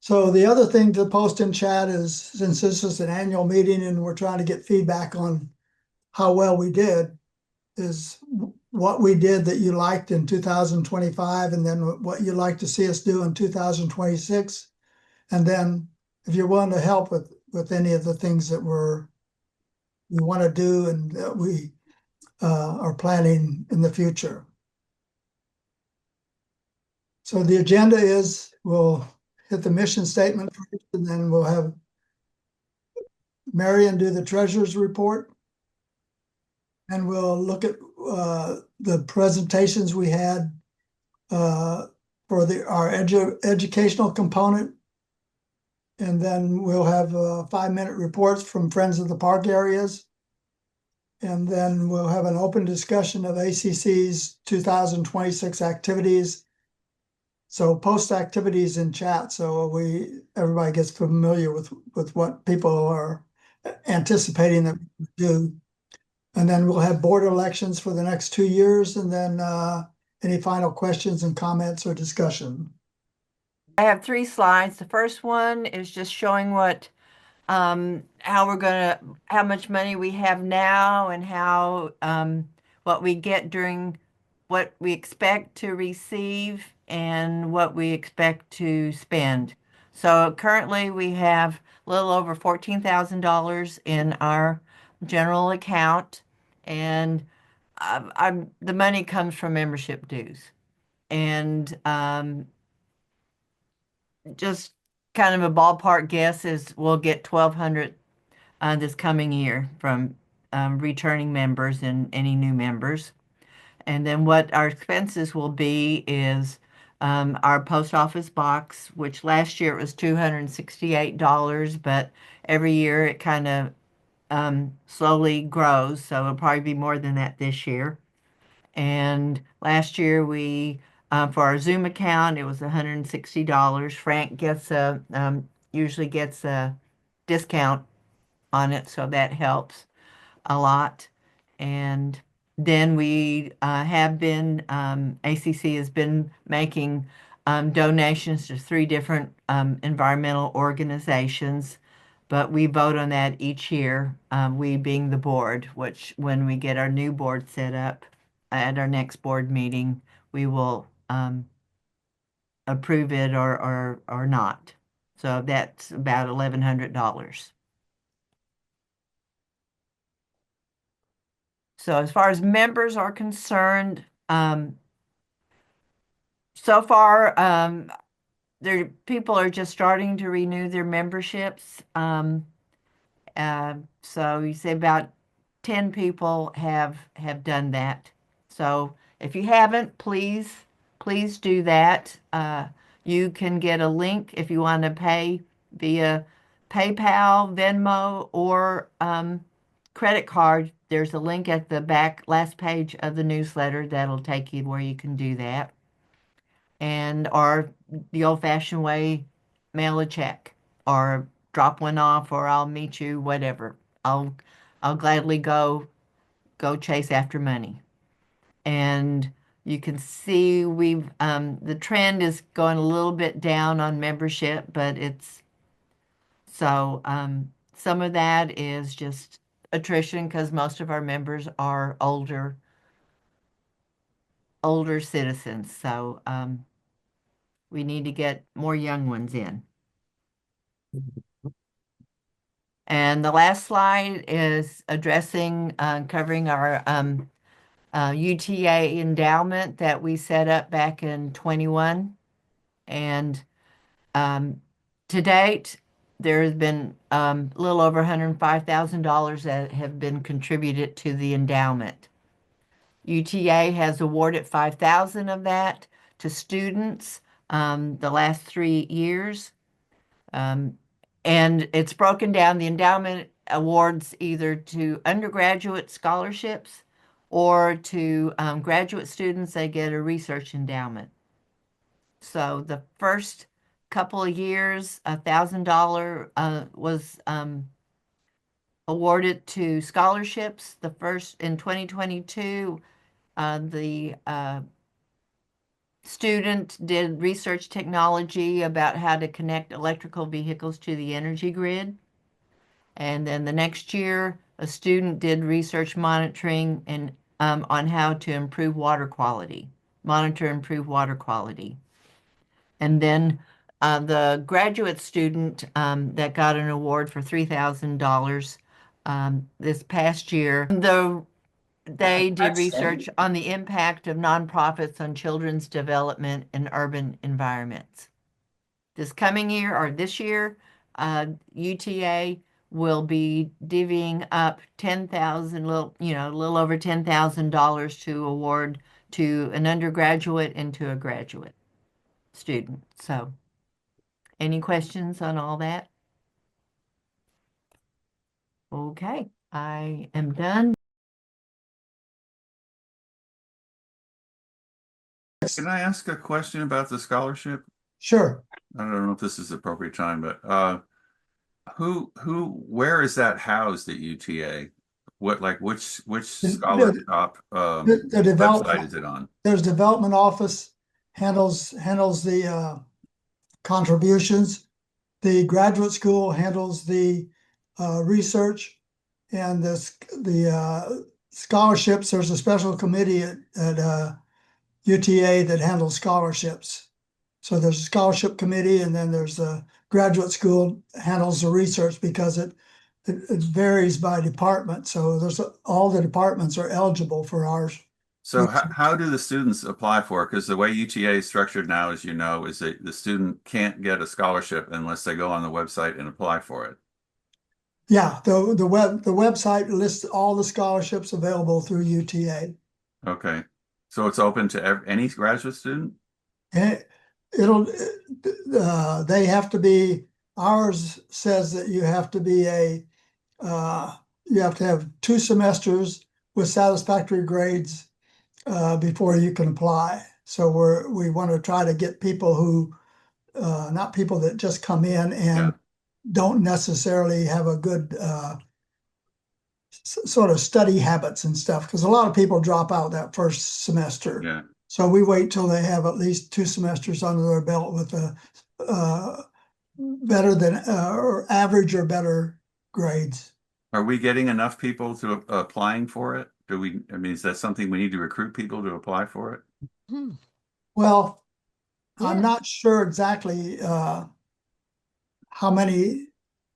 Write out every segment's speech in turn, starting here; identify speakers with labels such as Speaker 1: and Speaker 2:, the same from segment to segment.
Speaker 1: So the other thing to post in chat is, since this is an annual meeting and we're trying to get feedback on how well we did, is what we did that you liked in 2025, and then what you'd like to see us do in 2026. And then if you're willing to help with any of the things that we want to do and that we are planning in the future. So the agenda is, we'll hit the mission statement first, and then we'll have Marion do the treasurer's report. And we'll look at the presentations we had for our educational component. And then we'll have 5-minute reports from Friends of the Park areas. And then we'll have an open discussion of ACC's 2026 activities. So post activities in chat so everybody gets familiar with what people are anticipating that we do. And then we'll have board elections for the next 2 years, and then any final questions and comments or discussion.
Speaker 2: I have 3 slides. The first one is just showing how much money we have now and what we get during what we expect to receive and what we expect to spend. So currently we have a little over $14,000 in our general account, and the money comes from membership dues. And just kind of a ballpark guess is we'll get 1,200 this coming year from returning members and any new members. And then what our expenses will be is our post office box, which last year it was $268, but every year it kind of slowly grows, so it'll probably be more than that this year. And last year for our Zoom account, it was $160. Frank usually gets a discount on it, so that helps a lot. And then ACC has been making donations to 3 different environmental organizations, but we vote on that each year, we being the board, which when we get our new board set up at our next board meeting, we will approve it or not. So that's about $1,100. So as far as members are concerned, so far, people are just starting to renew their memberships. So you say about 10 people have done that. So if you haven't, please do that. You can get a link if you want to pay via PayPal, Venmo, or credit card. There's a link at the last page of the newsletter that'll take you where you can do that. Or the old-fashioned way, mail a check or drop one off, or I'll meet you, whatever. I'll gladly go chase after money. And you can see the trend is going a little bit down on membership, but some of that is just attrition because most of our members are older citizens. So we need to get more young ones in. And the last slide is covering our UTA endowment that we set up back in 21. And to date, there has been a little over $105,000 that have been contributed to the endowment. UTA has awarded 5,000 of that to students the last 3 years. And it's broken down. The endowment awards either to undergraduate scholarships or to graduate students. They get a research endowment. So the first couple of years, $1,000 was awarded to scholarships. The first in 2022, the student did research technology about how to connect electrical vehicles to the energy grid. And then the next year, a student did research monitoring and on how to improve water quality, monitor improve water quality. And then the graduate student that got an award for $3,000 this past year, they did research on the impact of nonprofits on children's development in urban environments. This coming year or this year, UTA will be divvying up 10,000, a little over $10,000 to award to an undergraduate and to a graduate student. So, any questions on all that? Okay, I am done.
Speaker 3: Can I ask a question about the scholarship?
Speaker 1: Sure.
Speaker 3: I don't know if this is the appropriate time, but where is that housed at UTA? Which scholarship
Speaker 1: The
Speaker 3: website
Speaker 1: development,
Speaker 3: is it on?
Speaker 1: there's development office handles the contributions. The graduate school handles the research, and the scholarships. There's a special committee at UTA that handles scholarships. So there's a scholarship committee, and then there's the graduate school handles the research because it varies by department. So there's all the departments are eligible for ours.
Speaker 3: So how do the students apply for it? Because the way UTA is structured now, as you know, is that the student can't get a scholarship unless they go on the website and apply for it.
Speaker 1: Yeah, the website lists all the scholarships available through UTA.
Speaker 3: Okay. So it's open to any graduate student?
Speaker 1: And they have to be, ours says that you have to be you have to have 2 semesters with satisfactory grades before you can apply. So we want to try to get people who, not people that just come in and don't necessarily have a good sort of study habits and stuff, because a lot of people drop out that first semester.
Speaker 3: Yeah.
Speaker 1: So we wait till they have at least 2 semesters under their belt with a better than or average or better grades.
Speaker 3: Are we getting enough people to applying for it? I mean, is that something we need to recruit people to apply for it?
Speaker 1: Well, I'm
Speaker 2: Yeah.
Speaker 1: not sure exactly how many.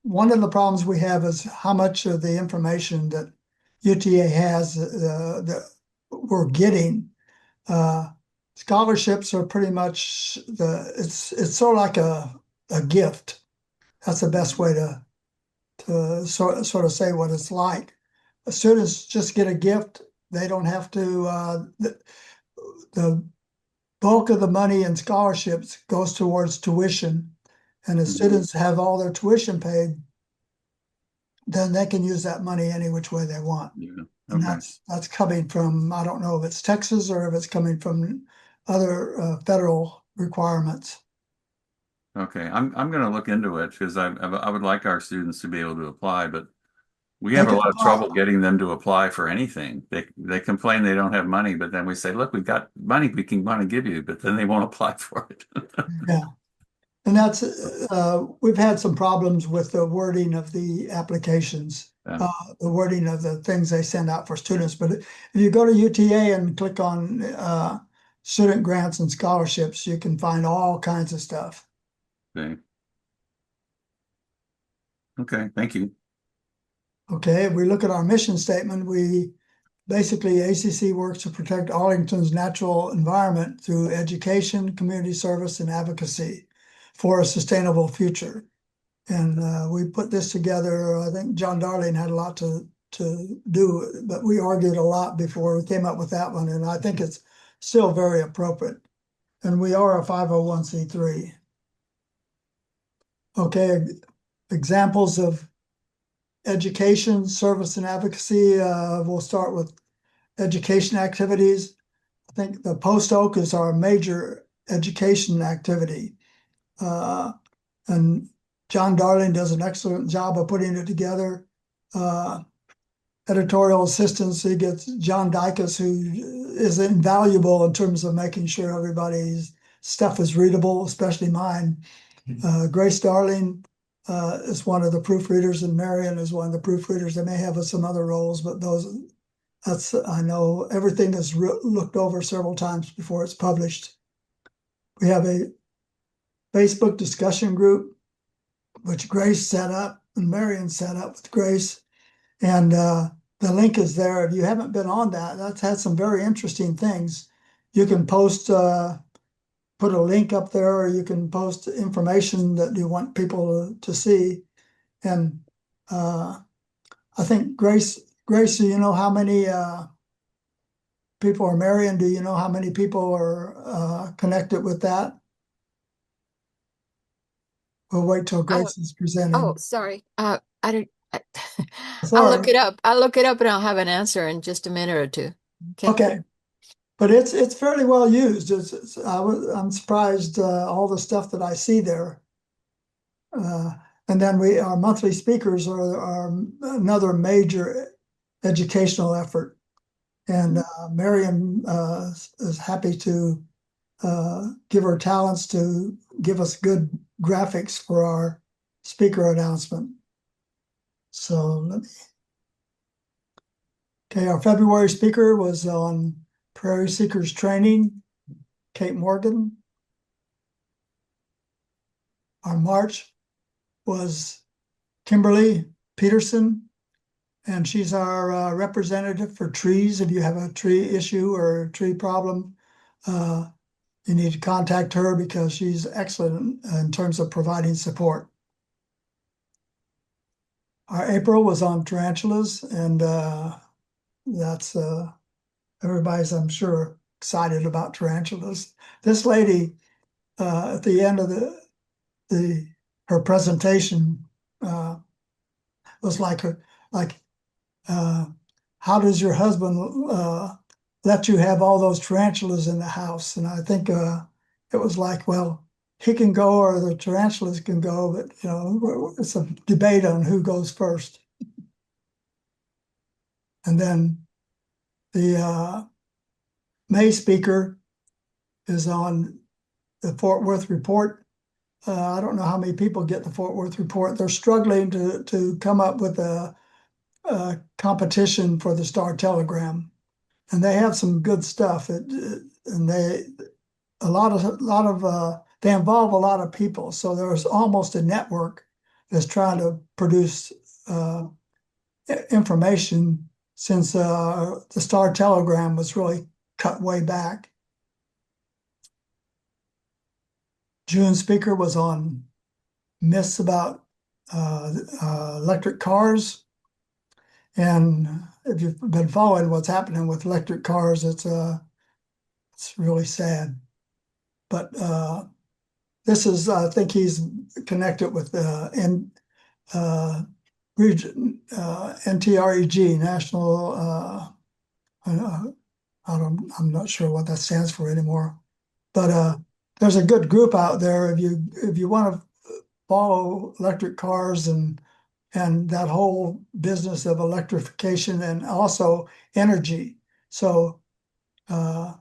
Speaker 1: One of the problems we have is how much of the information that UTA has that we're getting. Scholarships are pretty much it's sort of like a gift. That's the best way to sort of say what it's like. Students just get a gift. They don't have to, the bulk of the money in scholarships goes towards tuition. And if students have all their tuition paid, then they can use that money any which way they want.
Speaker 3: Yeah.
Speaker 1: And
Speaker 3: Okay.
Speaker 1: that's coming from, I don't know if it's Texas or if it's coming from other federal requirements.
Speaker 3: Okay. I'm going to look into it because I would like our students to be able to apply, but we
Speaker 1: They
Speaker 3: have a
Speaker 1: can
Speaker 3: lot of
Speaker 1: apply.
Speaker 3: trouble getting them to apply for anything. They complain they don't have money, but then we say, look, we've got money we can want to give you, but then they won't apply for it.
Speaker 1: Yeah. And that's, we've had some problems with the wording of the applications,
Speaker 3: Yeah.
Speaker 1: the wording of the things they send out for students. But if you go to UTA and click on student grants and scholarships, you can find all kinds of stuff.
Speaker 3: Okay. Thank you.
Speaker 1: Okay, if we look at our mission statement, we basically, ACC works to protect Arlington's natural environment through education, community service, and advocacy for a sustainable future. And we put this together. I think John Darling had a lot to do, but we argued a lot before we came up with that one. And I think it's still very appropriate. And we are a 501c3. Okay, examples of education, service, and advocacy. We'll start with education activities. I think the Post Oak is our major education activity. And John Darling does an excellent job of putting it together. editorial assistants. He gets John Dicus, who is invaluable in terms of making sure everybody's stuff is readable, especially mine. Grace Darling is one of the proofreaders, and Marion is one of the proofreaders. They may have some other roles, but I know everything is looked over several times before it's published. We have a Facebook discussion group, which Grace set up and Marion set up with Grace. And the link is there. If you haven't been on that, that's had some very interesting things. You can post, put a link up there, or you can post information that you want people to see. And I think Grace, do you know how many people, or Marion, do you know how many people are connected with that? We'll wait till Grace is presenting.
Speaker 4: Oh, sorry. I don't.
Speaker 1: Sorry.
Speaker 4: I'll look it up. I'll look it up and I'll have an answer in just a minute or two.
Speaker 1: Okay. But it's fairly well used. I'm surprised all the stuff that I see there. And then our monthly speakers are another major educational effort. And Miriam is happy to give her talents to give us good graphics for our speaker announcement. So okay, our February speaker was on Prairie Seekers Training, Kate Morgan. Our March was Kimberly Peterson, and she's our representative for trees. If you have a tree issue or a tree problem, you need to contact her because she's excellent in terms of providing support. Our April was on tarantulas, and that's everybody's, I'm sure, excited about tarantulas. This lady, at the end of her presentation, was like, how does your husband let you have all those tarantulas in the house? And I think it was like, well, he can go or the tarantulas can go, but it's a debate on who goes first. And then the May speaker is on the Fort Worth report. I don't know how many people get the Fort Worth report. They're struggling to come up with a competition for the Star Telegram, and they have some good stuff. And they involve a lot of people. So there's almost a network that's trying to produce information, since the Star Telegram was really cut way back. June speaker was on myths about electric cars. And if you've been following what's happening with electric cars, it's really sad. But this is, I think he's connected with NTREG, National, I'm not sure what that stands for anymore. But there's a good group out there if you want to follow electric cars and that whole business of electrification and also energy. So the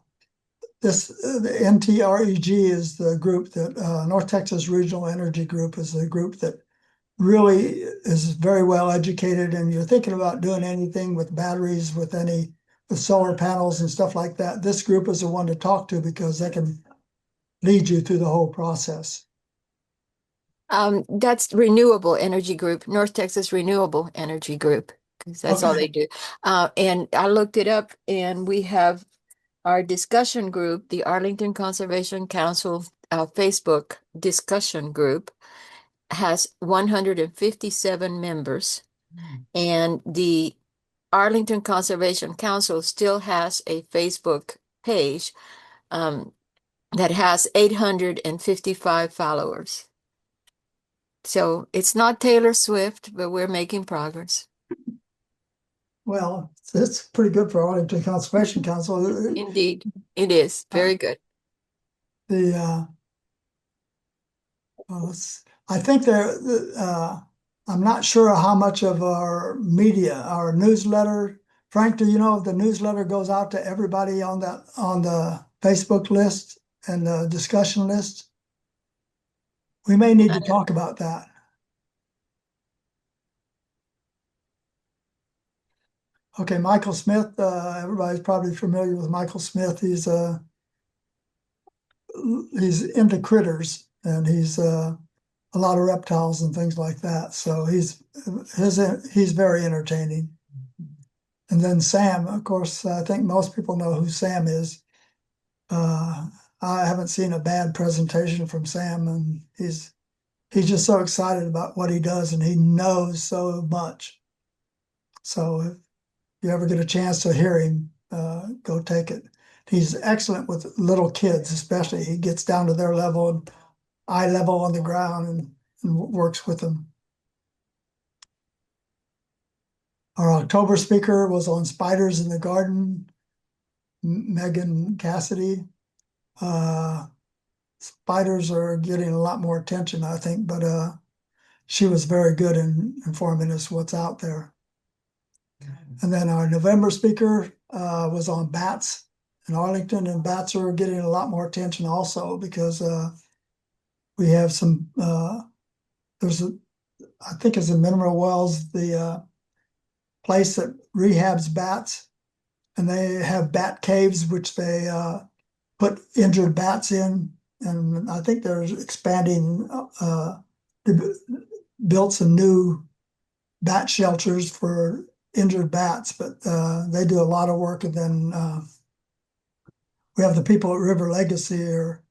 Speaker 1: NTREG is the group that North Texas Regional Energy Group is the group that really is very well educated. And you're thinking about doing anything with batteries, with solar panels and stuff like that. This group is the one to talk to because they can lead you through the whole process.
Speaker 4: That's Renewable Energy Group, North Texas Renewable Energy Group, because that's all they do. And I looked it up, and we have our discussion group, the Arlington Conservation Council Facebook discussion group, has 157 members, and the Arlington Conservation Council still has a Facebook page that has 855 followers. So it's not Taylor Swift, but we're making progress.
Speaker 1: Well, it's pretty good for Arlington Conservation Council.
Speaker 4: Indeed, it is very good.
Speaker 1: I think I'm not sure how much of our media, our newsletter. Frank, do you know if the newsletter goes out to everybody on the Facebook list and the discussion list? We may need to talk about that. Okay, Michael Smith, everybody's probably familiar with Michael Smith. He's into critters, and he's a lot of reptiles and things like that. So he's very entertaining. And then Sam, of course, I think most people know who Sam is. I haven't seen a bad presentation from Sam, and he's just so excited about what he does, and he knows so much. So if you ever get a chance to hear him, go take it. He's excellent with little kids, especially. He gets down to their level and eye level on the ground and works with them. Our October speaker was on spiders in the garden, Megan Cassidy. Spiders are getting a lot more attention, I think, but she was very good in informing us what's out there. And then our November speaker was on bats in Arlington, and bats are getting a lot more attention also because we have some, there's I think it's in Mineral Wells, the place that rehabs bats, and they have bat caves, which they put injured bats in. And I think they're expanding, built some new bat shelters for injured bats, but they do a lot of work. And then we have the people at River Legacy or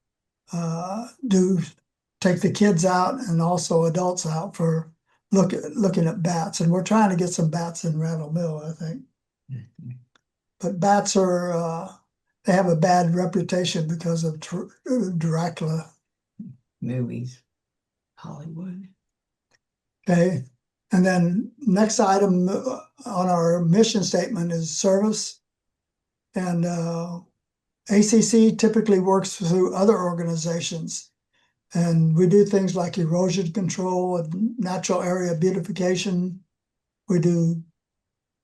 Speaker 1: take the kids out and also adults out for looking at bats. And we're trying to get some bats in Randall Mill, I think. But bats are, they have a bad reputation because of Dracula.
Speaker 5: Movies, Hollywood.
Speaker 1: Okay. And then next item on our mission statement is service. And ACC typically works through other organizations. And we do things like erosion control and natural area beautification. We do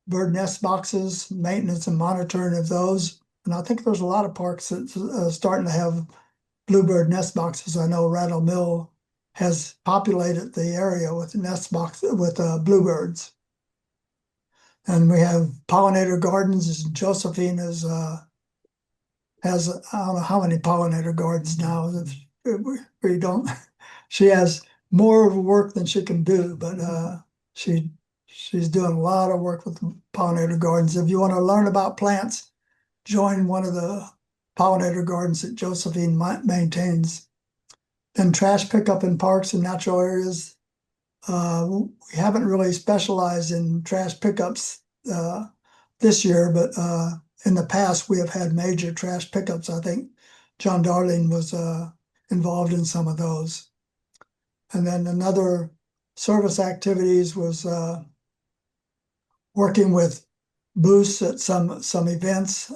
Speaker 1: bird nest boxes, maintenance and monitoring of those. And I think there's a lot of parks that starting to have bluebird nest boxes. I know Randall Mill has populated the area with nest box with bluebirds. And we have pollinator gardens. Josephine has I don't know how many pollinator gardens now. We don't. She has more work than she can do, but she's doing a lot of work with pollinator gardens. If you want to learn about plants, join one of the pollinator gardens that Josephine maintains. Then trash pickup in parks and natural areas. We haven't really specialized in trash pickups this year, but in the past we have had major trash pickups. I think John Darling was involved in some of those. And then another service activities was working with booths at some events.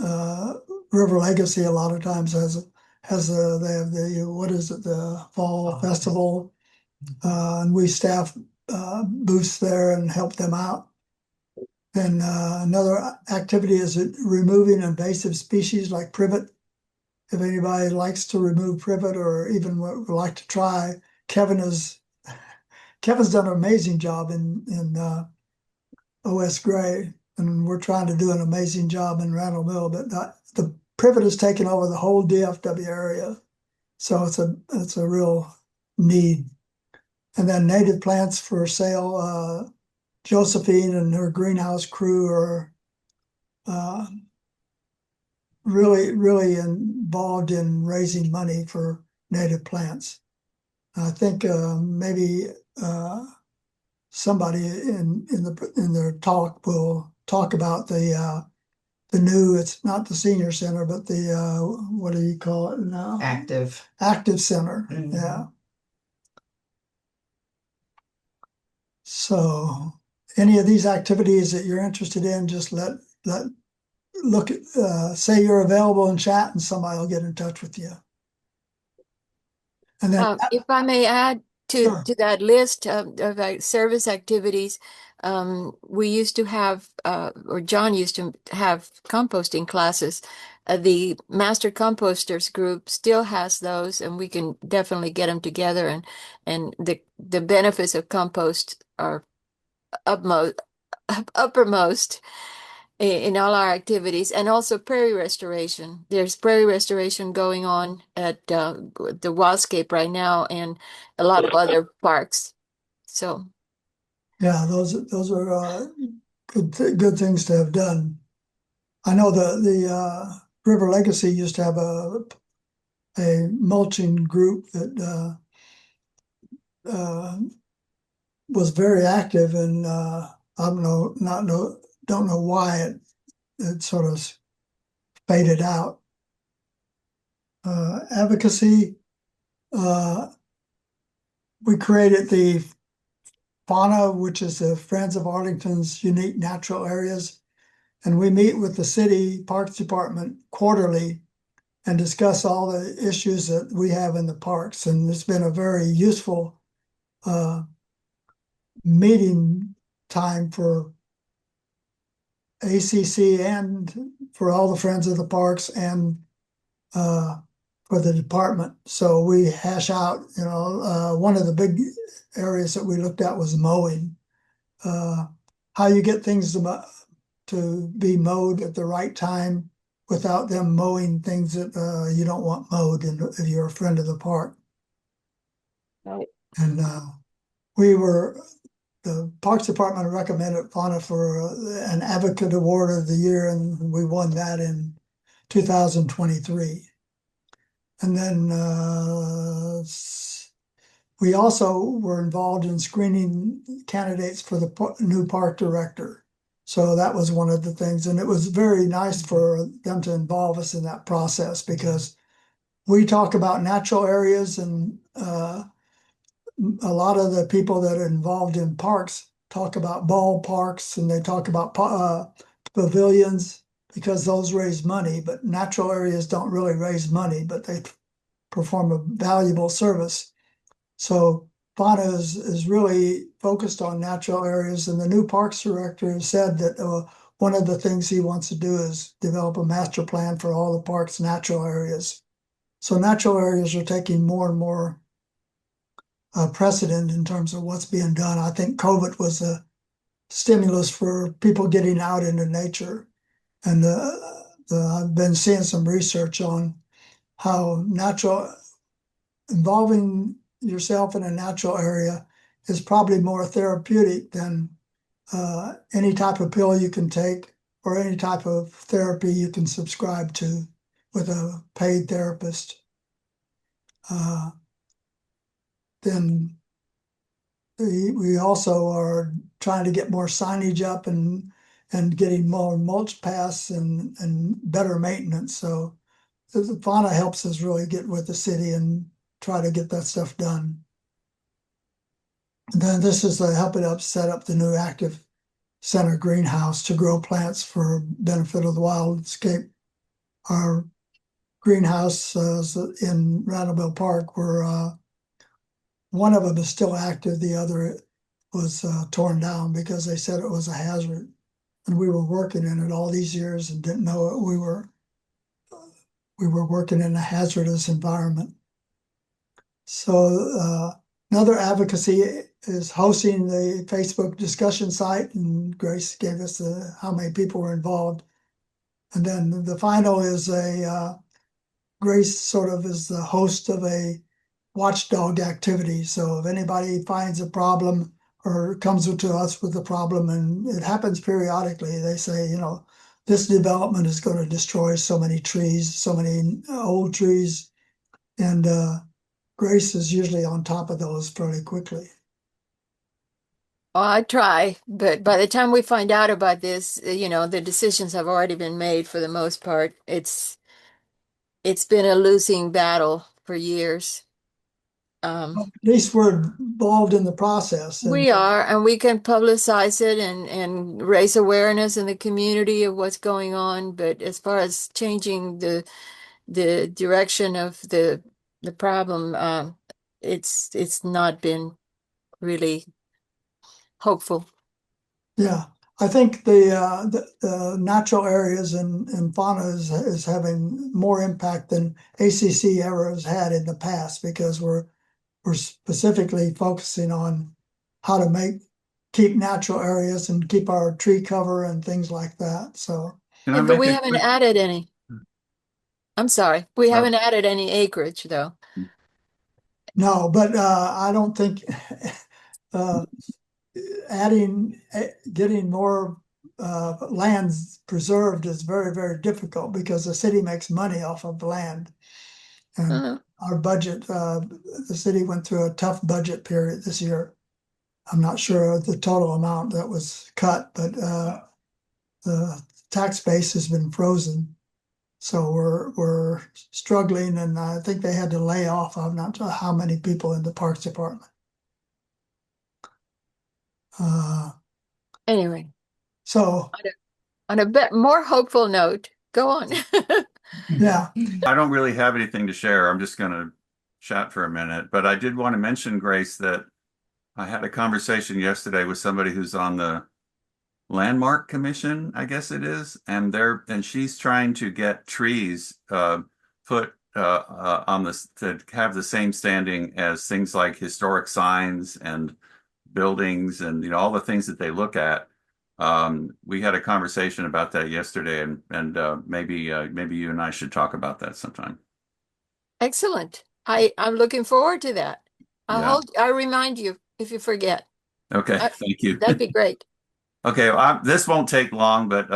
Speaker 1: River Legacy a lot of times they have the fall festival, and we staff booths there and help them out. And another activity is removing invasive species like privet. If anybody likes to remove privet or even would like to try, Kevin's done an amazing job in OS Gray, and we're trying to do an amazing job in Randall Mill, but the privet has taken over the whole DFW area. So it's a real need. And then native plants for sale. Josephine and her greenhouse crew are really involved in raising money for native plants. I think maybe somebody in their talk will talk about the new, it's not the senior center, but the what do you call it now?
Speaker 5: Active
Speaker 1: Center. Mm-hmm. Yeah. So any of these activities that you're interested in, just say you're available in chat and somebody will get in touch with you. And then
Speaker 4: if I may add,
Speaker 1: Sure.
Speaker 4: to that list of service activities, we used to have, or John used to have composting classes. The Master Composters group still has those, and we can definitely get them together. And the benefits of compost are uppermost in all our activities, and also prairie restoration. There's prairie restoration going on at the Wildscape right now, and a lot of other parks. So
Speaker 1: Yeah, those are good things to have done. I know the River Legacy used to have a mulching group that was very active, and I don't know why it sort of faded out. Advocacy, we created the FAUNA, which is the Friends of Arlington's Unique Natural Areas, and we meet with the city Parks Department quarterly and discuss all the issues that we have in the parks. And it's been a very useful meeting time for ACC and for all the Friends of the Parks and for the department. So we hash out, one of the big areas that we looked at was mowing. How you get things to be mowed at the right time without them mowing things that you don't want mowed if you're a friend of the park.
Speaker 4: right.
Speaker 1: And the Parks Department recommended FAUNA for an Advocate Award of the Year, and we won that in 2023. And then we also were involved in screening candidates for the new park director. So that was one of the things. And it was very nice for them to involve us in that process, because we talk about natural areas, and a lot of the people that are involved in parks talk about ballparks, and they talk about pavilions, because those raise money, but natural areas don't really raise money, but they perform a valuable service. So FAUNA is really focused on natural areas, and the new parks director has said that one of the things he wants to do is develop a master plan for all the parks' natural areas. So natural areas are taking more and more precedent in terms of what's being done. I think COVID was a stimulus for people getting out into nature. And I've been seeing some research on how involving yourself in a natural area is probably more therapeutic than any type of pill you can take or any type of therapy you can subscribe to with a paid therapist. Then we also are trying to get more signage up and getting more mulch paths and better maintenance. So the FAUNA helps us really get with the city and try to get that stuff done. And then this is helping us set up the new active center greenhouse to grow plants for benefit of the wildscape. Our greenhouses in Randol Park were one of them is still active. The other was torn down because they said it was a hazard. And we were working in it all these years and didn't know it. We were working in a hazardous environment. So another advocacy is hosting the Facebook discussion site, and Grace gave us how many people were involved. And then the final is Grace sort of is the host of a watchdog activity. So if anybody finds a problem or comes to us with a problem, and it happens periodically, they say, this development is going to destroy so many trees, so many old trees. And Grace is usually on top of those fairly quickly.
Speaker 4: Well, I try, but by the time we find out about this, the decisions have already been made for the most part. It's been a losing battle for years.
Speaker 1: At least we're involved in the process.
Speaker 4: We are, and we can publicize it and raise awareness in the community of what's going on. But as far as changing the direction of the problem, it's not been really hopeful.
Speaker 1: Yeah, I think the natural areas in fauna is having more impact than ACC ever has had in the past because we're specifically focusing on how to keep natural areas and keep our tree cover and things like that. So
Speaker 3: Can I
Speaker 4: But
Speaker 3: make
Speaker 4: we
Speaker 3: a
Speaker 4: haven't
Speaker 3: quick?
Speaker 4: added any. I'm sorry, we
Speaker 3: Oh,
Speaker 4: haven't added any acreage though.
Speaker 1: no, but I don't think uh, getting more lands preserved is very, very difficult because the city makes money off of land. And
Speaker 4: Uh,
Speaker 1: our budget, the city went through a tough budget period this year. I'm not sure of the total amount that was cut, but the tax base has been frozen. So we're struggling, and I think they had to lay off. I'm not sure how many people in the Parks Department. Uh,
Speaker 4: anyway,
Speaker 1: so
Speaker 4: on a bit more hopeful note, go on.
Speaker 1: yeah,
Speaker 3: I don't really have anything to share. I'm just going to chat for a minute, but I did want to mention, Grace, that I had a conversation yesterday with somebody who's on the Landmark Commission, I guess it is, and she's trying to get trees put on this to have the same standing as things like historic signs and buildings and all the things that they look at. We had a conversation about that yesterday, and maybe you and I should talk about that sometime.
Speaker 4: Excellent. I'm looking forward to that.
Speaker 3: Yeah.
Speaker 4: I'll remind you if you forget.
Speaker 3: Okay. Thank you.
Speaker 4: That'd be great.
Speaker 3: Okay, well, this won't take long, but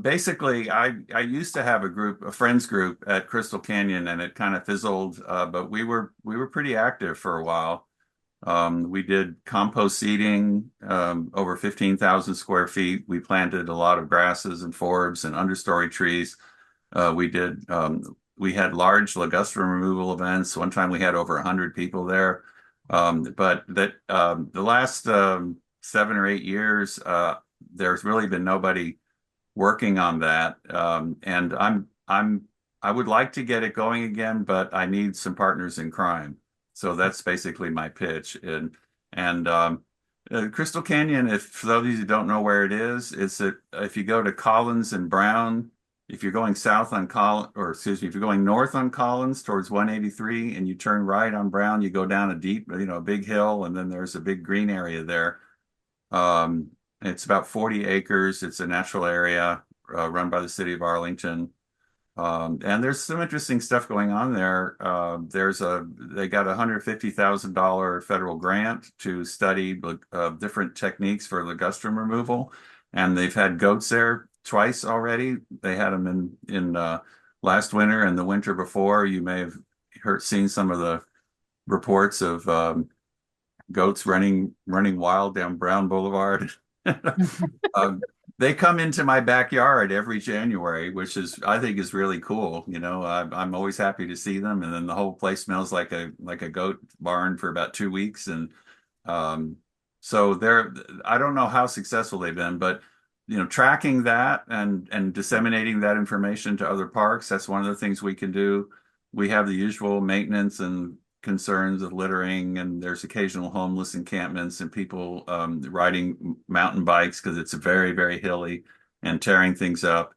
Speaker 3: basically, I used to have a friends group at Crystal Canyon, and it kind of fizzled. But we were pretty active for a while. We did compost seeding, over 15,000 square feet. We planted a lot of grasses and forbs and understory trees. We had large ligustrum removal events. One time we had over 100 people there. But the last 7 or 8 years, there's really been nobody working on that. And I would like to get it going again, but I need some partners in crime. So that's basically my pitch. And Crystal Canyon, for those of you who don't know where it is, if you go to Collins and Brown, if you're going south on Collins, or excuse me, if you're going north on Collins towards 183 and you turn right on Brown, you go down a big hill, and then there's a big green area there. It's about 40 acres. It's a natural area run by the city of Arlington. And there's some interesting stuff going on there. They got a $150,000 federal grant to study different techniques for ligustrum removal. And they've had goats there twice already. They had them in last winter and the winter before. You may have seen some of the reports of goats running wild down Brown Boulevard. They come into my backyard every January, which I think is really cool. I'm always happy to see them, and then the whole place smells like a goat barn for about 2 weeks. And so I don't know how successful they've been, but tracking that and disseminating that information to other parks, that's one of the things we can do. We have the usual maintenance and concerns of littering, and there's occasional homeless encampments and people riding mountain bikes because it's very, very hilly and tearing things up.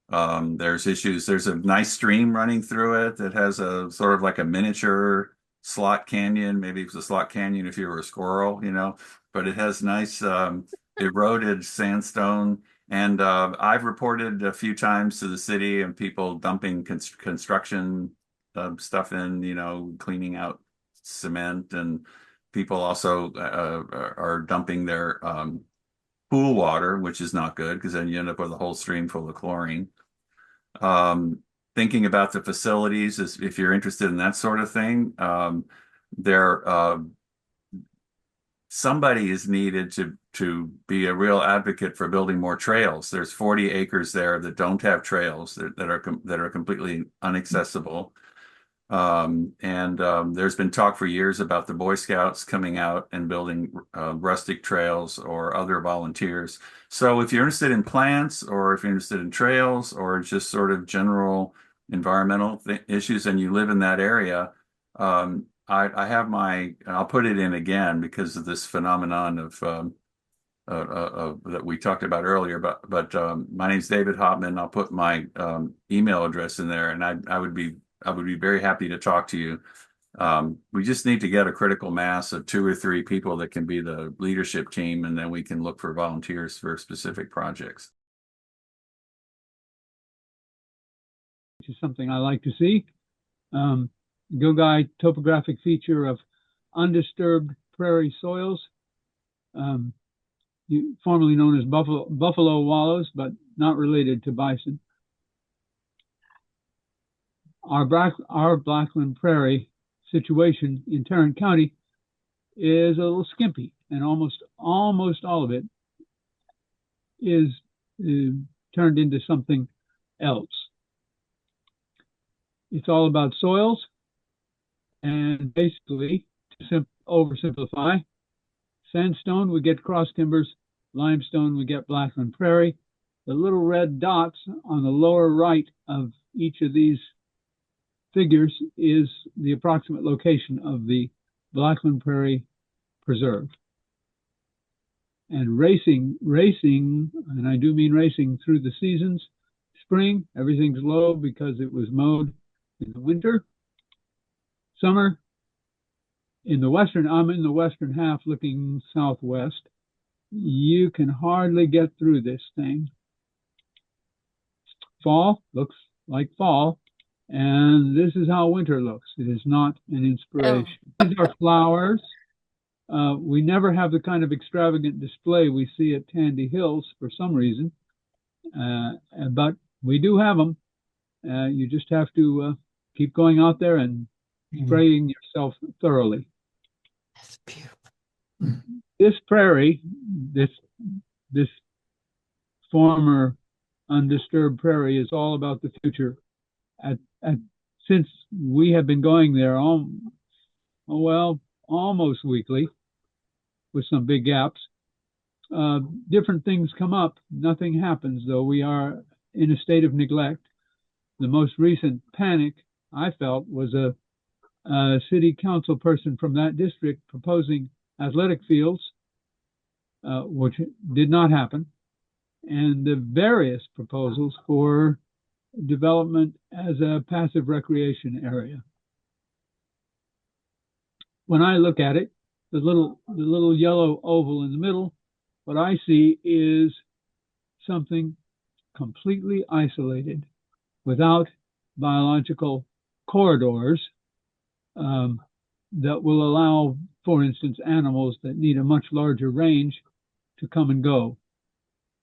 Speaker 3: There's issues. There's a nice stream running through it that has a sort of like a miniature slot canyon. Maybe it's a slot canyon if you were a squirrel, but it has nice eroded sandstone. And I've reported a few times to the city and people dumping construction stuff in, cleaning out cement, and people also are dumping their pool water, which is not good because then you end up with a whole stream full of chlorine. Thinking about the facilities, if you're interested in that sort of thing, somebody is needed to be a real advocate for building more trails. There's 40 acres there that don't have trails that are completely inaccessible. There's been talk for years about the Boy Scouts coming out and building rustic trails or other volunteers. So if you're interested in plants, or if you're interested in trails, or just sort of general environmental issues, and you live in that area, I have and I'll put it in again because of this phenomenon that we talked about earlier. But my name's David Hopman. I'll put my email address in there, and I would be very happy to talk to you. We just need to get a critical mass of 2 or 3 people that can be the leadership team, and then we can look for volunteers for specific projects.
Speaker 6: Which is something I like to see. Gilgai topographic feature of undisturbed prairie soils, formerly known as buffalo wallows, but not related to bison. Our Blackland Prairie situation in Tarrant County is a little skimpy, and almost all of it is turned into something else. It's all about soils, and basically, to oversimplify, sandstone, we get cross timbers, limestone, we get Blackland Prairie. The little red dots on the lower right of each of these figures is the approximate location of the Blackland Prairie Preserve. And racing, and I do mean racing through the seasons. Spring, everything's low because it was mowed in the winter. Summer, I'm in the western half looking southwest. You can hardly get through this thing. Fall looks like fall, and this is how winter looks. It is not an inspiration. These are flowers. We never have the kind of extravagant display we see at Tandy Hills for some reason, but we do have them. You just have to keep going out there and spraying yourself thoroughly.
Speaker 5: That's beautiful.
Speaker 6: This prairie, this former undisturbed prairie, is all about the future. Since we have been going there almost weekly, with some big gaps, different things come up. Nothing happens, though. We are in a state of neglect. The most recent panic I felt was a city council person from that district proposing athletic fields, which did not happen, and the various proposals for development as a passive recreation area. When I look at it, the little yellow oval in the middle, what I see is something completely isolated, without biological corridors that will allow, for instance, animals that need a much larger range to come and go.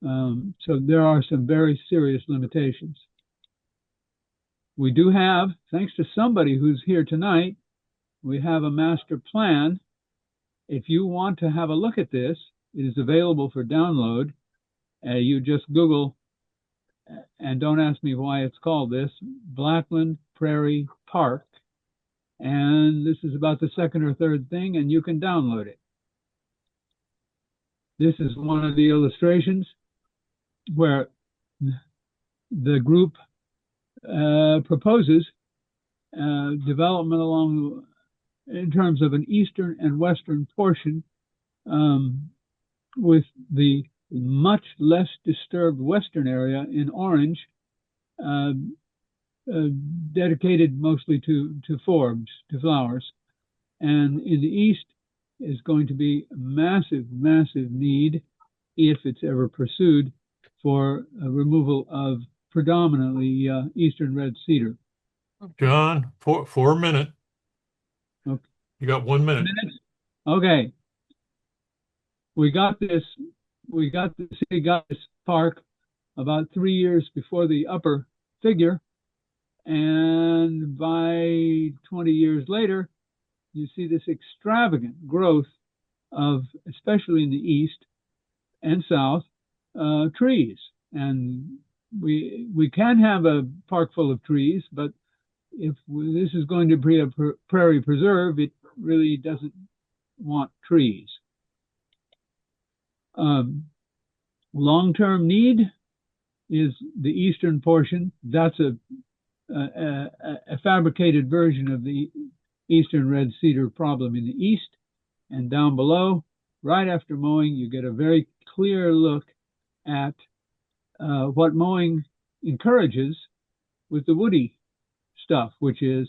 Speaker 6: So there are some very serious limitations. We do have, thanks to somebody who's here tonight, we have a master plan. If you want to have a look at this, it is available for download. You just Google, and don't ask me why it's called this, Blackland Prairie Park. And this is about the second or third thing, and you can download it. This is one of the illustrations where the group proposes development along, in terms of an eastern and western portion, with the much less disturbed western area in orange, dedicated mostly to forbs, to flowers. And in the east is going to be a massive need, if it's ever pursued, for a removal of predominantly eastern red cedar.
Speaker 7: John, 4 minutes.
Speaker 6: Okay.
Speaker 7: You got 1 minute.
Speaker 6: Okay. The city got this park about 3 years before the upper figure, and by 20 years later, you see this extravagant growth of, especially in the east and south, trees. And we can have a park full of trees, but if this is going to be a prairie preserve, it really doesn't want trees. Long-term need is the eastern portion. That's a fabricated version of the eastern red cedar problem in the east. And down below, right after mowing, you get a very clear look at what mowing encourages with the woody stuff, which is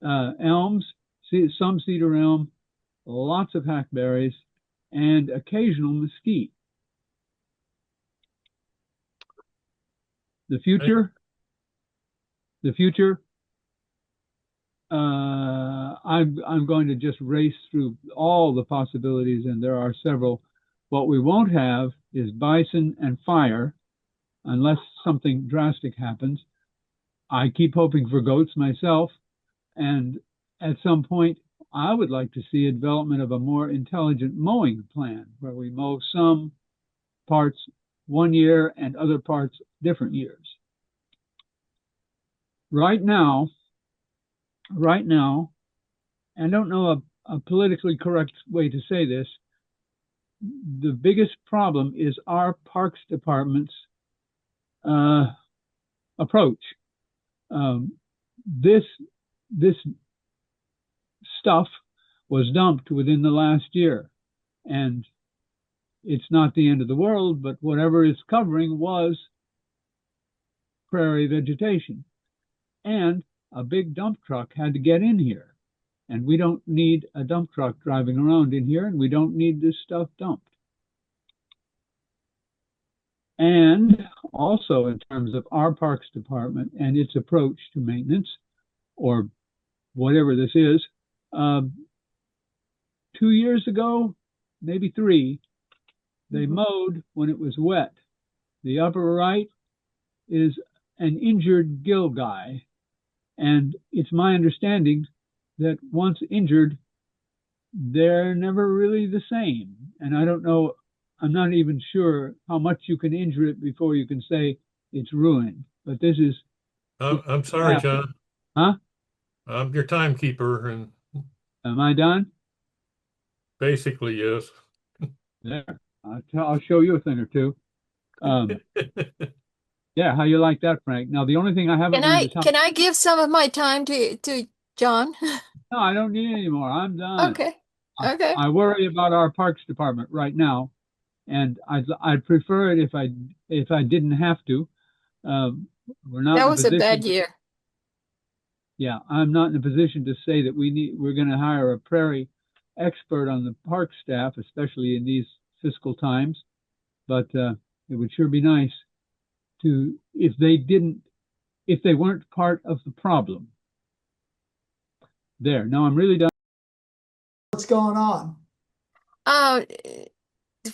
Speaker 6: elms, some cedar elm, lots of hackberries, and occasional mesquite. The future, I'm going to just race through all the possibilities, and there are several. What we won't have is bison and fire, unless something drastic happens. I keep hoping for goats myself, and at some point, I would like to see a development of a more intelligent mowing plan, where we mow some parts one year and other parts different years. Right now, I don't know a politically correct way to say this, the biggest problem is our Parks Department's approach. This stuff was dumped within the last year, and it's not the end of the world, but whatever it's covering was prairie vegetation. And a big dump truck had to get in here. And we don't need a dump truck driving around in here, and we don't need this stuff dumped. And also in terms of our Parks Department and its approach to maintenance, or whatever this is, 2 years ago, maybe 3, they mowed when it was wet. The upper right is an injured gill guy. And it's my understanding that once injured, they're never really the same. And I don't know, I'm not even sure how much you can injure it before you can say it's ruined. But this is...
Speaker 7: I'm sorry, John.
Speaker 6: Huh?
Speaker 7: I'm your timekeeper, and
Speaker 6: Am I done?
Speaker 7: basically, yes.
Speaker 6: There. I'll show you a thing or two. Yeah, how you like that, Frank? Now, the only thing I haven't learned is how...
Speaker 4: Can I give some of my time to John?
Speaker 6: No, I don't need any more. I'm done.
Speaker 4: Okay. Okay.
Speaker 6: I worry about our Parks Department right now, and I'd prefer it if I didn't have to. We're not
Speaker 4: That
Speaker 6: in a
Speaker 4: was a
Speaker 6: position
Speaker 4: bad year.
Speaker 6: Yeah, I'm not in a position to say that we're going to hire a Prairie expert on the park staff, especially in these fiscal times. But it would sure be nice to, if they weren't part of the problem. There. Now I'm really done.
Speaker 1: What's going on?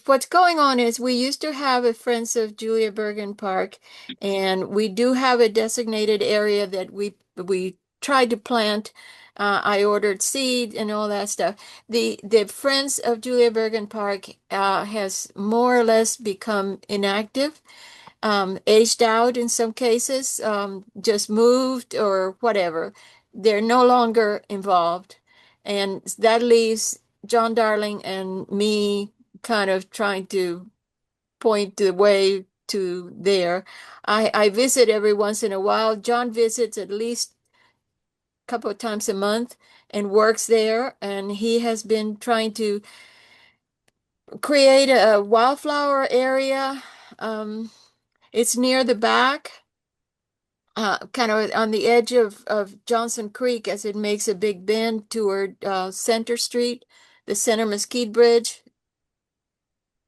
Speaker 4: What's going on is we used to have a Friends of Julia Burgen Park, and we do have a designated area that we tried to plant. I ordered seed and all that stuff. The Friends of Julia Burgen Park has more or less become inactive, aged out in some cases, just moved or whatever. They're no longer involved, and that leaves John Darling and me kind of trying to point the way to there. I visit every once in a while. John visits at least a couple of times a month and works there, and he has been trying to create a wildflower area. It's near the back, kind of on the edge of Johnson Creek as it makes a big bend toward Center Street, the Center Mesquite Bridge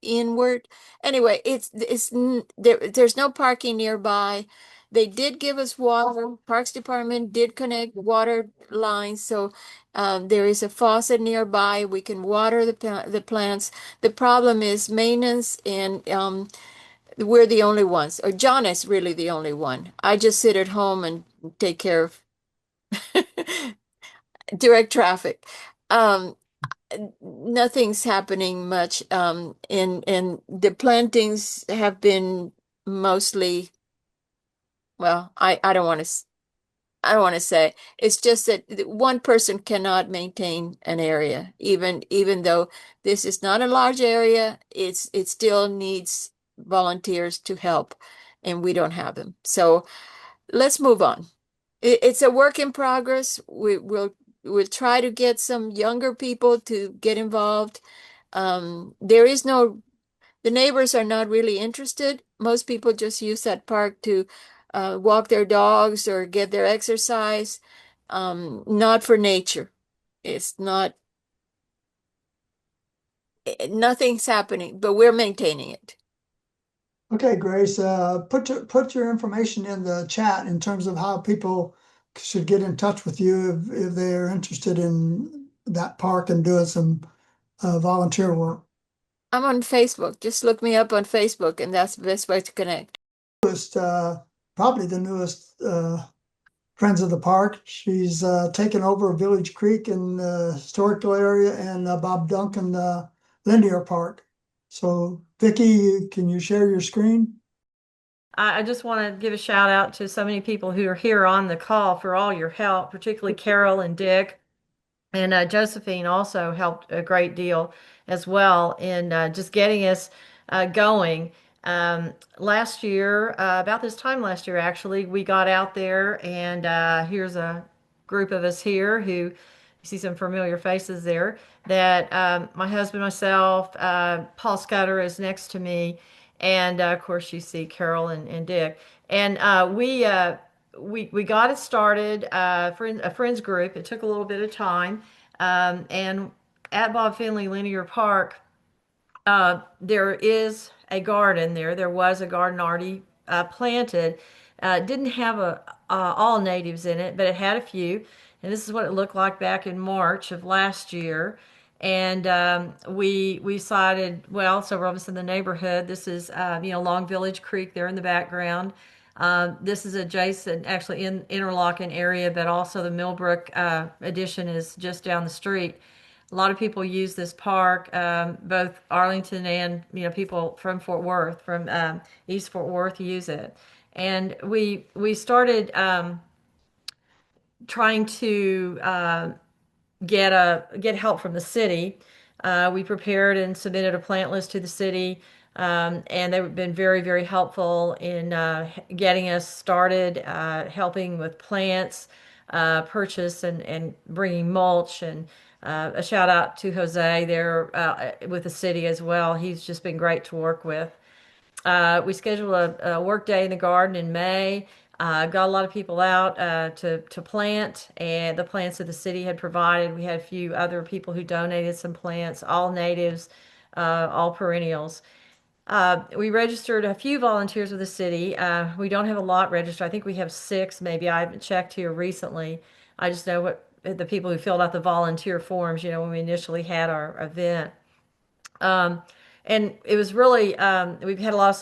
Speaker 4: inward. Anyway, there's no parking nearby. They did give us water. Parks Department did connect water lines, so there is a faucet nearby. We can water the plants. The problem is maintenance, and we're the only ones, or John is really the only one. I just sit at home and take care of direct traffic. Nothing's happening much. And the plantings have been mostly, well, I don't want to say. It's just that one person cannot maintain an area, even though this is not a large area. It still needs volunteers to help, and we don't have them. So let's move on. It's a work in progress. We'll we'll try to get some younger people to get involved. There is no, the neighbors are not really interested. Most people just use that park to walk their dogs or get their exercise, not for nature. It's not, nothing's happening, but we're maintaining it.
Speaker 1: Okay, Grace, put your information in the chat in terms of how people should get in touch with you if they're interested in that park and doing some volunteer work.
Speaker 4: I'm on Facebook. Just look me up on Facebook, and that's the best way to connect.
Speaker 1: Probably the newest Friends of the Park. She's taken over Village Creek in the historical area and Bob Duncan Linear Park. So, Vicki, can you share your screen?
Speaker 8: I just want to give a shout out to so many people who are here on the call for all your help, particularly Carol and Dick. And Josephine also helped a great deal as well in just getting us going. Last year, about this time last year, actually, we got out there, and here's a group of us here who you see some familiar faces there. That my husband, myself, Paul Scudder is next to me, and of course, you see Carol and Dick. And we got it started for a friends group. It took a little bit of time. And at Bob Findlay Linear Park, there is a garden there. There was a garden already planted. Didn't have all natives in it, but it had a few. And this is what it looked like back in March of last year. And we decided, well, so we're obviously in the neighborhood. This is, Long Village Creek there in the background. This is adjacent, actually in Interlochen area, but also the Millbrook addition is just down the street. A lot of people use this park, both Arlington and people from Fort Worth, from East Fort Worth use it. And we started trying to get help from the city. We prepared and submitted a plant list to the city, and they've been very, very helpful in getting us started, helping with plants, purchase and bringing mulch. And a shout out to Jose there with the city as well. He's just been great to work with. We scheduled a work day in the garden in May. Got a lot of people out to plant, and the plants that the city had provided. We had a few other people who donated some plants, all natives, all perennials. We registered a few volunteers with the city. We don't have a lot registered. I think we have 6, maybe. I haven't checked here recently. I just know what the people who filled out the volunteer forms, when we initially had our event. And it was really, we've had a lot of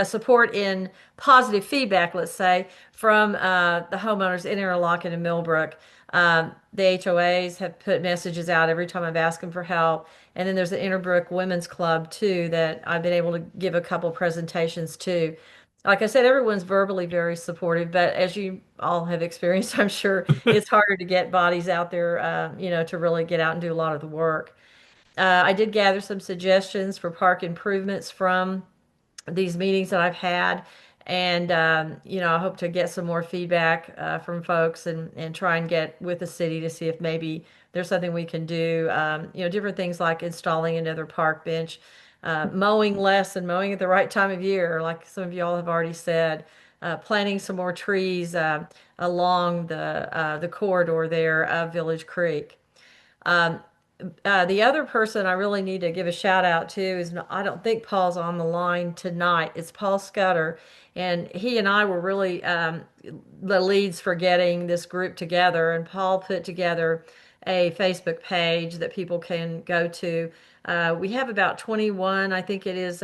Speaker 8: support in positive feedback, let's say, from the homeowners in Interlochen and Millbrook. The HOAs have put messages out every time I've asked them for help. And then there's the Interbrook Women's Club, too, that I've been able to give a couple presentations to. Like I said, everyone's verbally very supportive, but as you all have experienced, I'm sure it's harder to get bodies out there, to really get out and do a lot of the work. I did gather some suggestions for park improvements from these meetings that I've had. And, I hope to get some more feedback from folks and try and get with the city to see if maybe there's something we can do. Different things like installing another park bench, mowing less and mowing at the right time of year, like some of you all have already said, planting some more trees along the corridor there of Village Creek. The other person I really need to give a shout out to is, I don't think Paul's on the line tonight. It's Paul Scudder. And he and I were really the leads for getting this group together. And Paul put together a Facebook page that people can go to. We have about 21, I think it is,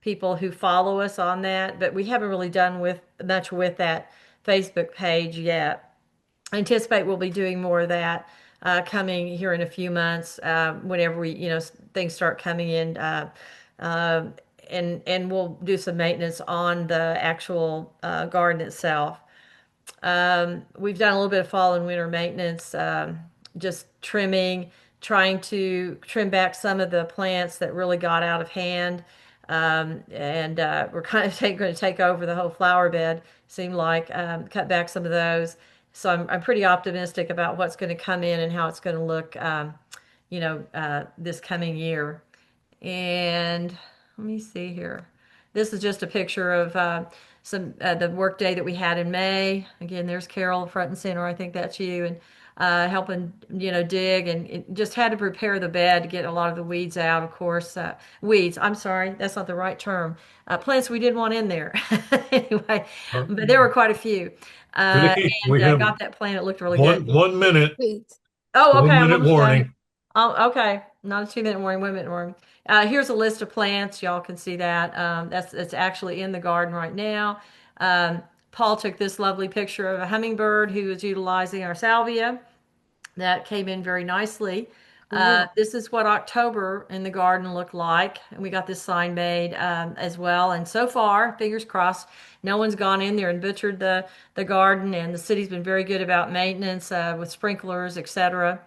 Speaker 8: people who follow us on that, but we haven't really done much with that Facebook page yet. I anticipate we'll be doing more of that coming here in a few months whenever things start coming in, and we'll do some maintenance on the actual garden itself. We've done a little bit of fall and winter maintenance, just trimming, trying to trim back some of the plants that really got out of hand. And we're kind of going to take over the whole flower bed, seemed like, cut back some of those. So I'm pretty optimistic about what's going to come in and how it's going to look, this coming year. And let me see here. This is just a picture of some the work day that we had in May. Again, there's Carol front and center. I think that's you, and helping dig, and it just had to prepare the bed to get a lot of the weeds out. Of course, weeds. I'm sorry, that's not the right term. Plants we didn't want in there anyway, but there were quite a few.
Speaker 7: Vicki,
Speaker 8: And
Speaker 7: we have
Speaker 8: got that plant. It looked really good.
Speaker 7: 1 minute,
Speaker 4: Please.
Speaker 8: Oh, okay.
Speaker 7: 1
Speaker 8: I'm
Speaker 7: minute
Speaker 8: almost done.
Speaker 7: warning.
Speaker 8: Oh, okay. Not a 2 minute warning, 1 minute warning. Here's a list of plants. Y'all can see that. It's actually in the garden right now. Paul took this lovely picture of a hummingbird who was utilizing our salvia. That came in very nicely. This is what October in the garden looked like. And we got this sign made as well. And so far, fingers crossed, no one's gone in there and butchered the garden. And the city's been very good about maintenance with sprinklers, etc.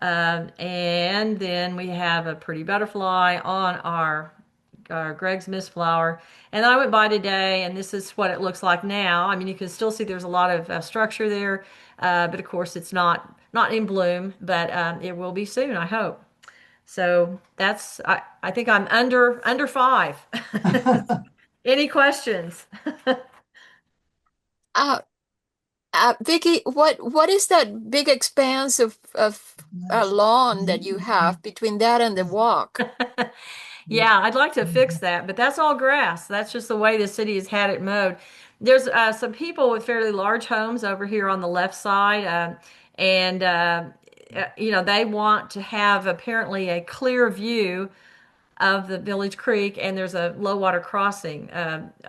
Speaker 8: And then we have a pretty butterfly on our Greg's Mist flower. And I went by today, and this is what it looks like now. I mean, you can still see there's a lot of structure there, but of course it's not in bloom, but it will be soon, I hope. So that's I think I'm under 5. Any questions?
Speaker 4: Uh, Vicki, what is that big expanse of lawn that you have between that and the walk?
Speaker 8: Yeah, I'd like to fix that, but that's all grass. That's just the way the city has had it mowed. There's some people with fairly large homes over here on the left side, and they want to have apparently a clear view of the village creek, and there's a low water crossing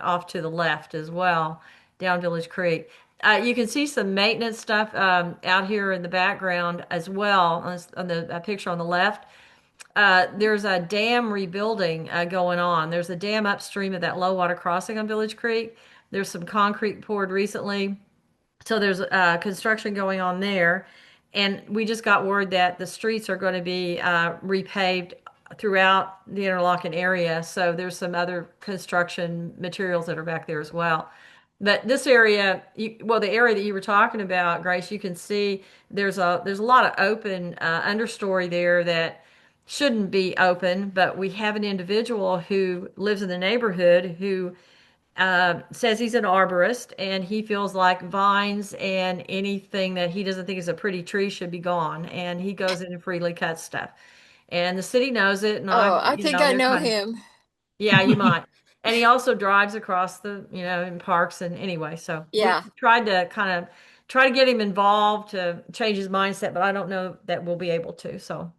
Speaker 8: off to the left as well, down Village Creek. You can see some maintenance stuff out here in the background as well on the picture on the left. There's a dam rebuilding going on. There's a dam upstream of that low water crossing on Village Creek. There's some concrete poured recently. So there's construction going on there. And we just got word that the streets are going to be repaved throughout the interlocking area. So there's some other construction materials that are back there as well. But this area, the area that you were talking about, Grace, you can see there's a lot of open understory there that shouldn't be open, but we have an individual who lives in the neighborhood who says he's an arborist and he feels like vines and anything that he doesn't think is a pretty tree should be gone. And he goes in and freely cuts stuff. And the city knows it. And
Speaker 4: Oh, I think I
Speaker 8: they're
Speaker 4: know
Speaker 8: kind of,
Speaker 4: him.
Speaker 8: yeah, you might. And he also drives across in parks and anyway. So we
Speaker 4: Yeah.
Speaker 8: tried to try to get him involved to change his mindset, but I don't know that we'll be able to. So.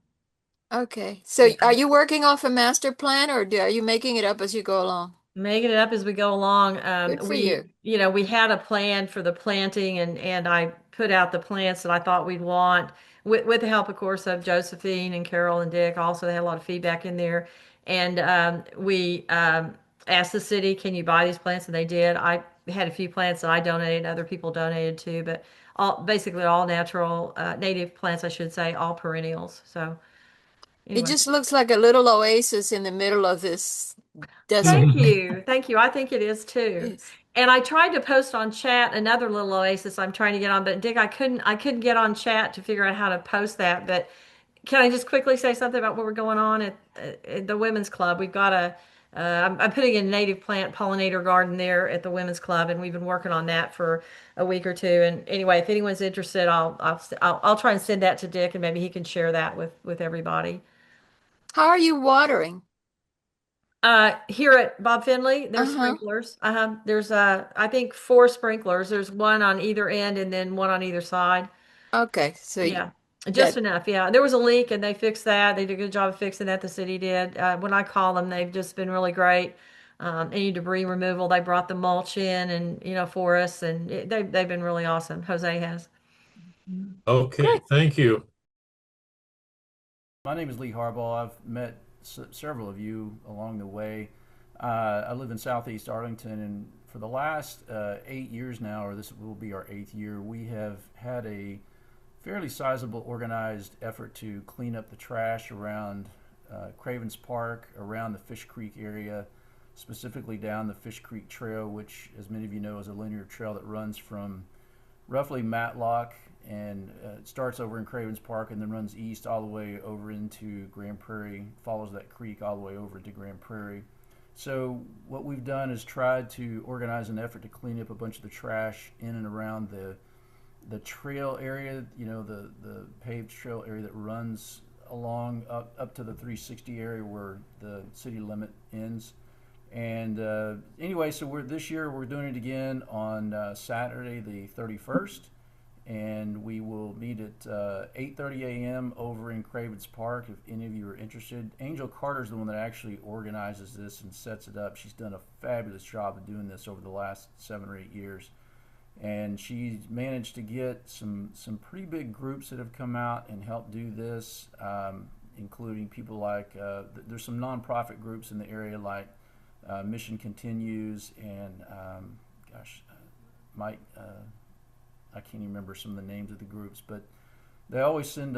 Speaker 4: Okay. So
Speaker 8: Yeah.
Speaker 4: are you working off a master plan, or are you making it up as you go along?
Speaker 8: Making it up as we go along.
Speaker 4: Good for you.
Speaker 8: We had a plan for the planting, and I put out the plants that I thought we'd want with the help, of course, of Josephine and Carol and Dick. Also, they had a lot of feedback in there. And we asked the city, can you buy these plants? And they did. I had a few plants that I donated, other people donated too, but basically all natural, native plants, I should say, all perennials. So
Speaker 4: It
Speaker 8: anyway.
Speaker 4: just looks like a little oasis in the middle of this desert.
Speaker 8: Thank you. Thank you. I think it is too.
Speaker 4: Yes.
Speaker 8: And I tried to post on chat another little oasis I'm trying to get on, but Dick, I couldn't get on chat to figure out how to post that. But can I just quickly say something about what we're going on at the Women's Club? We've got I'm putting in a native plant pollinator garden there at the Women's Club, and we've been working on that for a week or two. And anyway, if anyone's interested, I'll try and send that to Dick, and maybe he can share that with everybody.
Speaker 4: How are you watering?
Speaker 8: Here at Bob Findlay, there's
Speaker 4: Uh-huh.
Speaker 8: sprinklers. There's I think 4 sprinklers. There's one on either end and then one on either side.
Speaker 4: Okay. So
Speaker 8: Yeah, just
Speaker 4: that
Speaker 8: enough. Yeah, there was a leak and they fixed that. They did a good job of fixing that. The city did. When I call them, they've just been really great. Any debris removal, they brought the mulch in and for us, and they've been really awesome. Jose has.
Speaker 7: Okay,
Speaker 4: Great.
Speaker 7: thank you.
Speaker 9: My name is Lee Harbaugh. I've met several of you along the way. I live in Southeast Arlington, and for the last 8 years now, or this will be our 8th year, we have had a fairly sizable organized effort to clean up the trash around Cravens Park, around the Fish Creek area, specifically down the Fish Creek Trail, which, as many of you know, is a linear trail that runs from roughly Matlock, and it starts over in Cravens Park and then runs east all the way over into Grand Prairie, follows that creek all the way over to Grand Prairie. So what we've done is tried to organize an effort to clean up a bunch of the trash in and around the trail area, the paved trail area that runs along up to the 360 area where the city limit ends. And anyway, so this year we're doing it again on Saturday the 31st, and we will meet at 8:30 a.m. over in Cravens Park. If any of you are interested, Angel Carter's the one that actually organizes this and sets it up. She's done a fabulous job of doing this over the last 7 or 8 years, and she's managed to get some pretty big groups that have come out and helped do this, including people like there's some nonprofit groups in the area like Mission Continues and Mike. I can't even remember some of the names of the groups, but they always send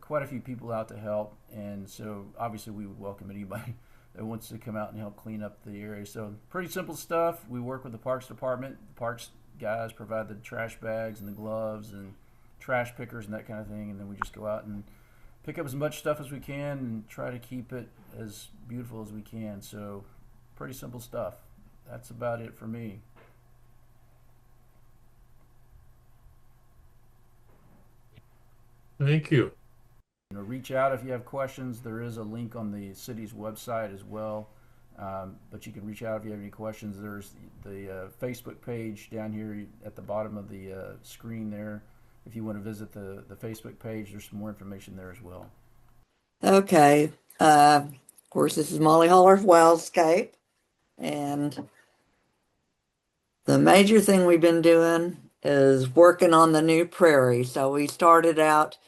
Speaker 9: quite a few people out to help, and so obviously we would welcome anybody that wants to come out and help clean up the area. So pretty simple stuff. We work with the Parks Department. The Parks guys provide the trash bags and the gloves and trash pickers and that kind of thing, and then we just go out and pick up as much stuff as we can and try to keep it as beautiful as we can. So pretty simple stuff. That's about it for me.
Speaker 7: Thank you.
Speaker 9: Reach out if you have questions. There is a link on the city's website as well, but you can reach out if you have any questions. There's the Facebook page down here at the bottom of the screen there. If you want to visit the Facebook page, there's some more information there as well.
Speaker 5: Okay. Of course, this is Molly Hollar of Wildscape. And the major thing we've been doing is working on the new prairie. So we started out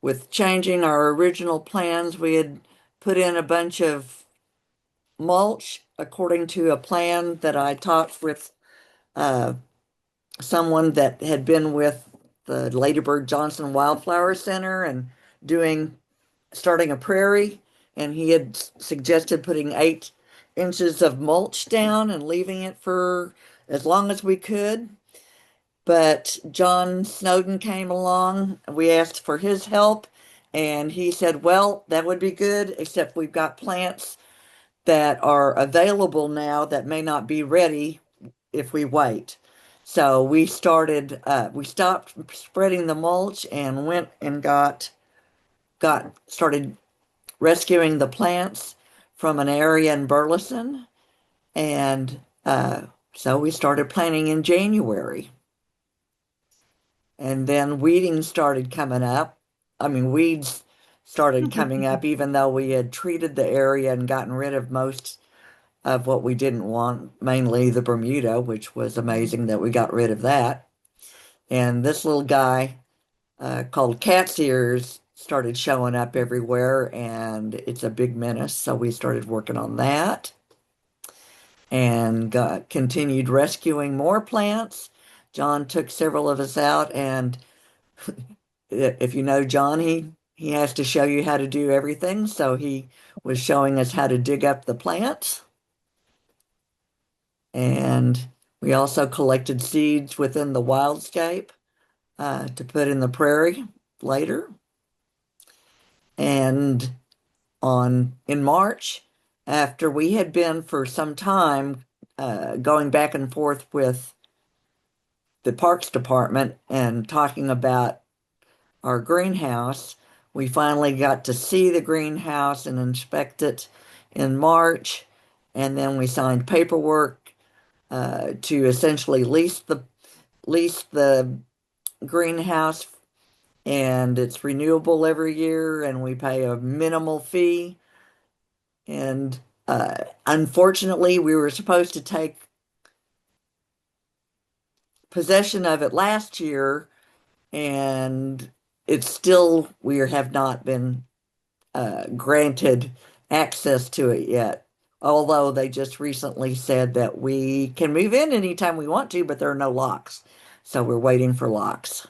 Speaker 5: with changing our original plans. We had put in a bunch of mulch according to a plan that I talked with someone that had been with the Ladybird Johnson Wildflower Center and starting a prairie. And he had suggested putting 8 inches of mulch down and leaving it for as long as we could. But John Snowden came along. We asked for his help, and he said, well, that would be good, except we've got plants that are available now that may not be ready if we wait. So we stopped spreading the mulch and went and started rescuing the plants from an area in Burleson. And so we started planting in January. And then weeds started coming up, even though we had treated the area and gotten rid of most of what we didn't want, mainly the Bermuda, which was amazing that we got rid of that. And this little guy called cat's ears started showing up everywhere, and it's a big menace. So we started working on that and continued rescuing more plants. John took several of us out, and if you know John, he has to show you how to do everything. So he was showing us how to dig up the plants. And we also collected seeds within the Wildscape to put in the prairie later. And in March, after we had been for some time going back and forth with the Parks Department and talking about our greenhouse, we finally got to see the greenhouse and inspect it in March, and then we signed paperwork to essentially lease the greenhouse, and it's renewable every year, and we pay a minimal fee. And unfortunately, we were supposed to take possession of it last year, and we have not been granted access to it yet. Although they just recently said that we can move in anytime we want to, but there are no locks. So we're waiting for locks.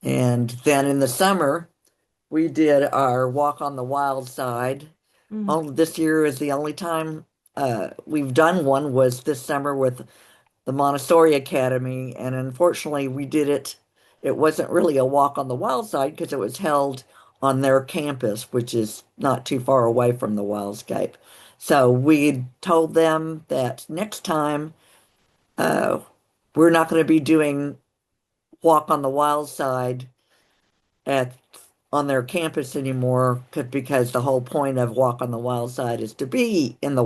Speaker 5: And then in the summer, we did our walk on the wild side. This year is the only time we've done one was this summer with the Montessori Academy, and unfortunately we did it. It wasn't really a walk on the wild side because it was held on their campus, which is not too far away from the Wildscape. So we told them that next time uh, we're not going to be doing walk on the wild side at on their campus anymore because the whole point of walk on the wild side is to be in the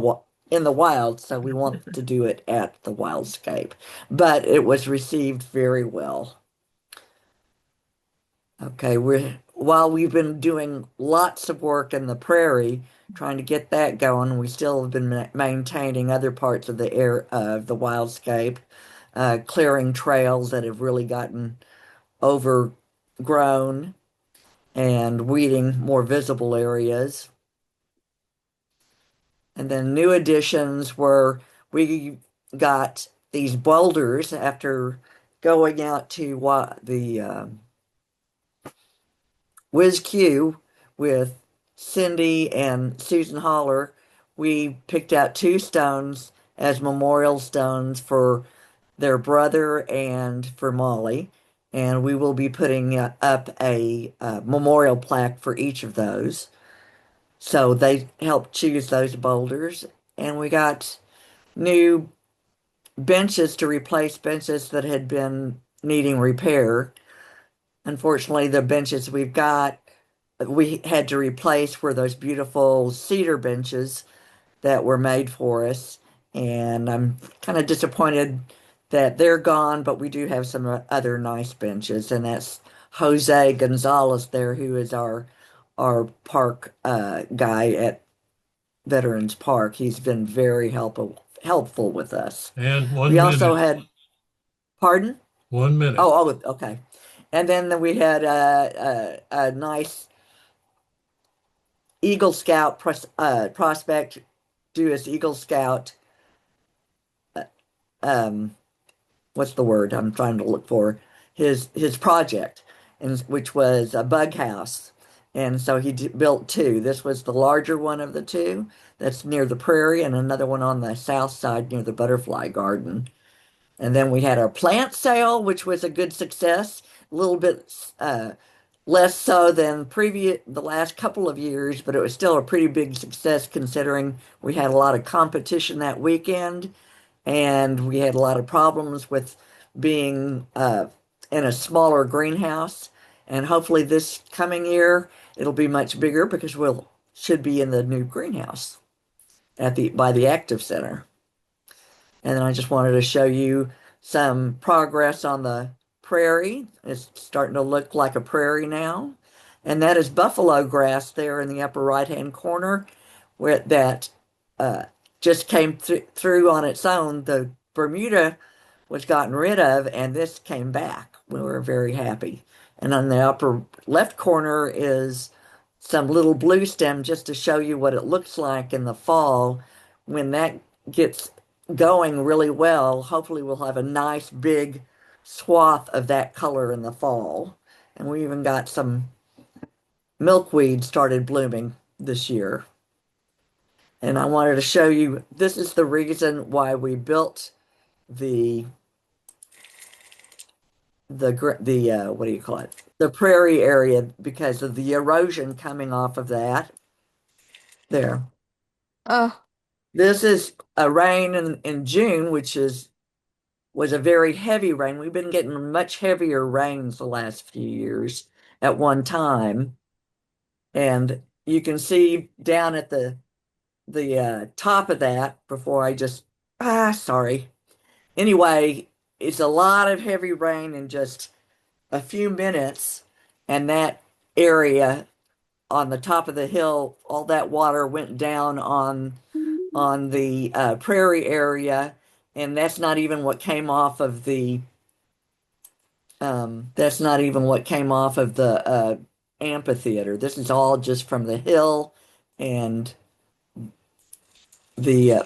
Speaker 5: wild, so we want to do it at the Wildscape. But it was received very well. Okay, we're while we've been doing lots of work in the Prairie, trying to get that going, we still have been maintaining other parts of the air of the Wildscape, clearing trails that have really gotten overgrown and weeding more visible areas. And then new additions were we got these boulders after going out to the WizQ with Cindy and Susan Hollar. We picked out two stones as memorial stones for their brother and for Molly. And we will be putting up a memorial plaque for each of those. So they helped choose those boulders. And we got new benches to replace benches that had been needing repair. Unfortunately, the benches we had to replace were those beautiful cedar benches that were made for us. And I'm kind of disappointed that they're gone, but we do have some other nice benches. And that's Jose Gonzalez there, who is our park guy at Veterans Park. He's been very helpful with us.
Speaker 7: And
Speaker 5: We also had, pardon?
Speaker 7: 1 minute.
Speaker 5: Oh, okay. And then we had a nice Eagle Scout prospect do his Eagle Scout. What's the word I'm trying to look for? His project, and which was a bug house. And so he built two. This was the larger one of the two that's near the Prairie, and another one on the south side near the butterfly garden. And then we had our plant sale, which was a good success, a little bit less so than the last couple of years, but it was still a pretty big success considering we had a lot of competition that weekend, and we had a lot of problems with being in a smaller greenhouse. And hopefully this coming year it'll be much bigger because we'll should be in the new greenhouse at by the Active Center. And then I just wanted to show you some progress on the Prairie. It's starting to look like a prairie now. And that is buffalo grass there in the upper right-hand corner where that just came through on its own. The Bermuda was gotten rid of, and this came back. We were very happy. And on the upper left corner is some little blue stem just to show you what it looks like in the fall. When that gets going really well, hopefully we'll have a nice big swath of that color in the fall. And we even got some milkweed started blooming this year. And I wanted to show you, this is the reason why we built the what do you call it? The prairie area, because of the erosion coming off of that. There.
Speaker 4: Oh,
Speaker 5: This is a rain in June, which was a very heavy rain. We've been getting much heavier rains the last few years at one time. And you can see down at the top of that before I just, sorry. Anyway, it's a lot of heavy rain in just a few minutes, and that area on the top of the hill, all that water went down on the prairie area, and that's not even what came off of the amphitheater. This is all just from the hill and the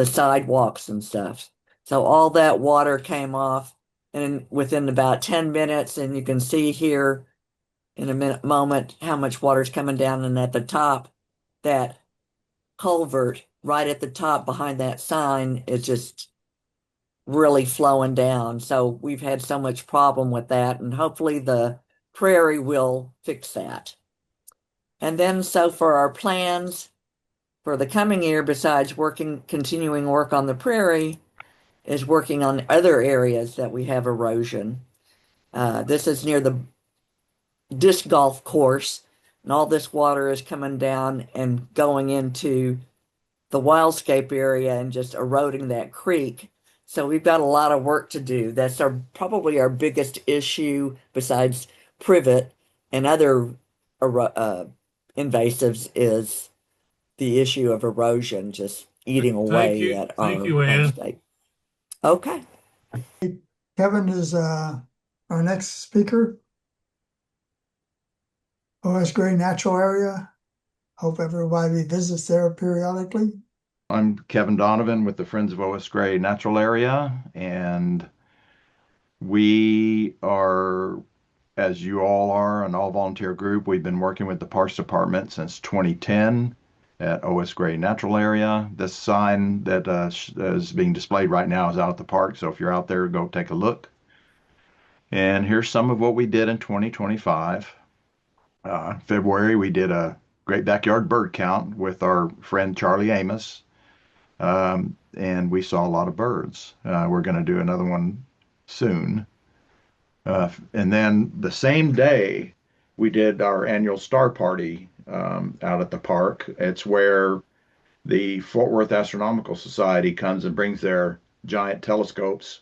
Speaker 5: sidewalks and stuff. So all that water came off and within about 10 minutes, and you can see here in a moment how much water is coming down. And at the top, that culvert right at the top behind that sign is just really flowing down. So we've had so much problem with that, and hopefully the Prairie will fix that. And then so for our plans for the coming year, besides continuing work on the Prairie, is working on other areas that we have erosion. This is near the disc golf course, and all this water is coming down and going into the Wildscape area and just eroding that creek. So we've got a lot of work to do. That's probably our biggest issue besides privet and other invasives is the issue of erosion just eating away at our
Speaker 7: Thank you, Ann.
Speaker 5: landscape. Okay.
Speaker 1: Kevin is our next speaker. OS Gray Natural Area. Hope everybody visits there periodically.
Speaker 10: I'm Kevin Donovan with the Friends of OS Gray Natural Area, and we are, as you all are, an all-volunteer group. We've been working with the Parks Department since 2010 at OS Gray Natural Area. This sign that is being displayed right now is out at the park, so if you're out there, go take a look. And here's some of what we did in 2025. February, we did a great backyard bird count with our friend Charlie Amos. And we saw a lot of birds. We're going to do another one soon. And then the same day, we did our annual star party out at the park. It's where the Fort Worth Astronomical Society comes and brings their giant telescopes,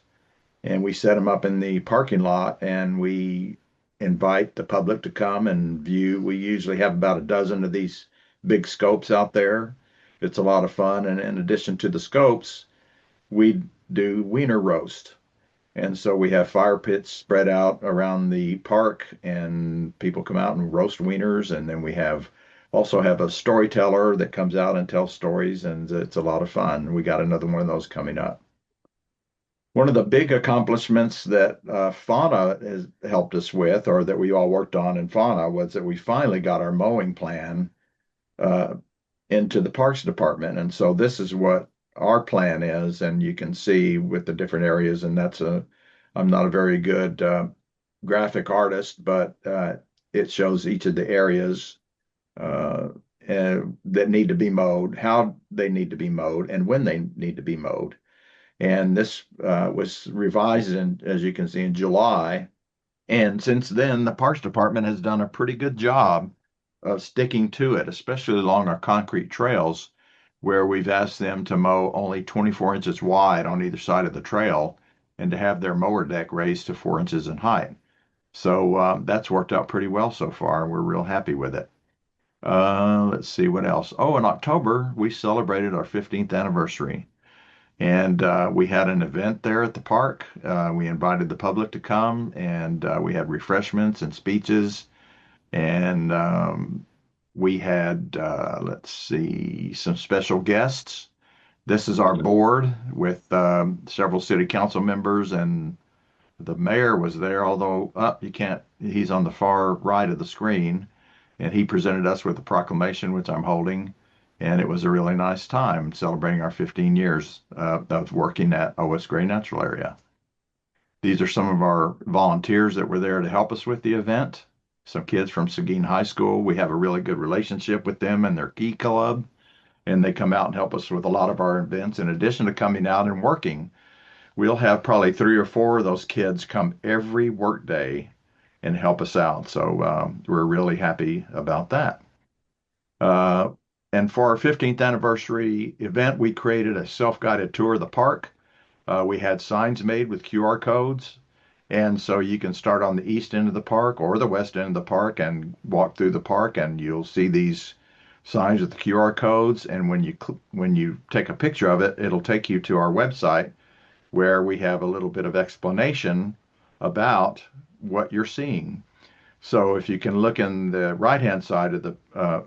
Speaker 10: and we set them up in the parking lot, and we invite the public to come and view. We usually have about a dozen of these big scopes out there. It's a lot of fun. And in addition to the scopes, we do wiener roast. And so we have fire pits spread out around the park, and people come out and roast wieners. And then we also have a storyteller that comes out and tells stories, and it's a lot of fun. We got another one of those coming up. One of the big accomplishments that FAUNA has helped us with, or that we all worked on in FAUNA, was that we finally got our mowing plan into the Parks Department. And so this is what our plan is, and you can see with the different areas, and I'm not a very good graphic artist, but it shows each of the areas that need to be mowed, how they need to be mowed, and when they need to be mowed. And this was revised as you can see, in July. And since then, the Parks Department has done a pretty good job of sticking to it, especially along our concrete trails, where we've asked them to mow only 24 inches wide on either side of the trail and to have their mower deck raised to 4 inches in height. So that's worked out pretty well so far. We're real happy with it. Let's see what else. Oh, in October, we celebrated our 15th anniversary. And we had an event there at the park. We invited the public to come, and we had refreshments and speeches. And we had, let's see, some special guests. This is our board with several city council members, and the mayor was there, although he's on the far right of the screen. And he presented us with a proclamation, which I'm holding. And it was a really nice time celebrating our 15 years of working at OS Gray Natural Area. These are some of our volunteers that were there to help us with the event. Some kids from Seguin High School. We have a really good relationship with them and their Key Club. And they come out and help us with a lot of our events. In addition to coming out and working, we'll have probably 3 or 4 of those kids come every work day and help us out. So we're really happy about that. And for our 15th anniversary event, we created a self-guided tour of the park. We had signs made with QR codes. And so you can start on the east end of the park or the west end of the park and walk through the park, and you'll see these signs with the QR codes. And when you take a picture of it, it'll take you to our website, where we have a little bit of explanation about what you're seeing. So if you can look in the right-hand side of the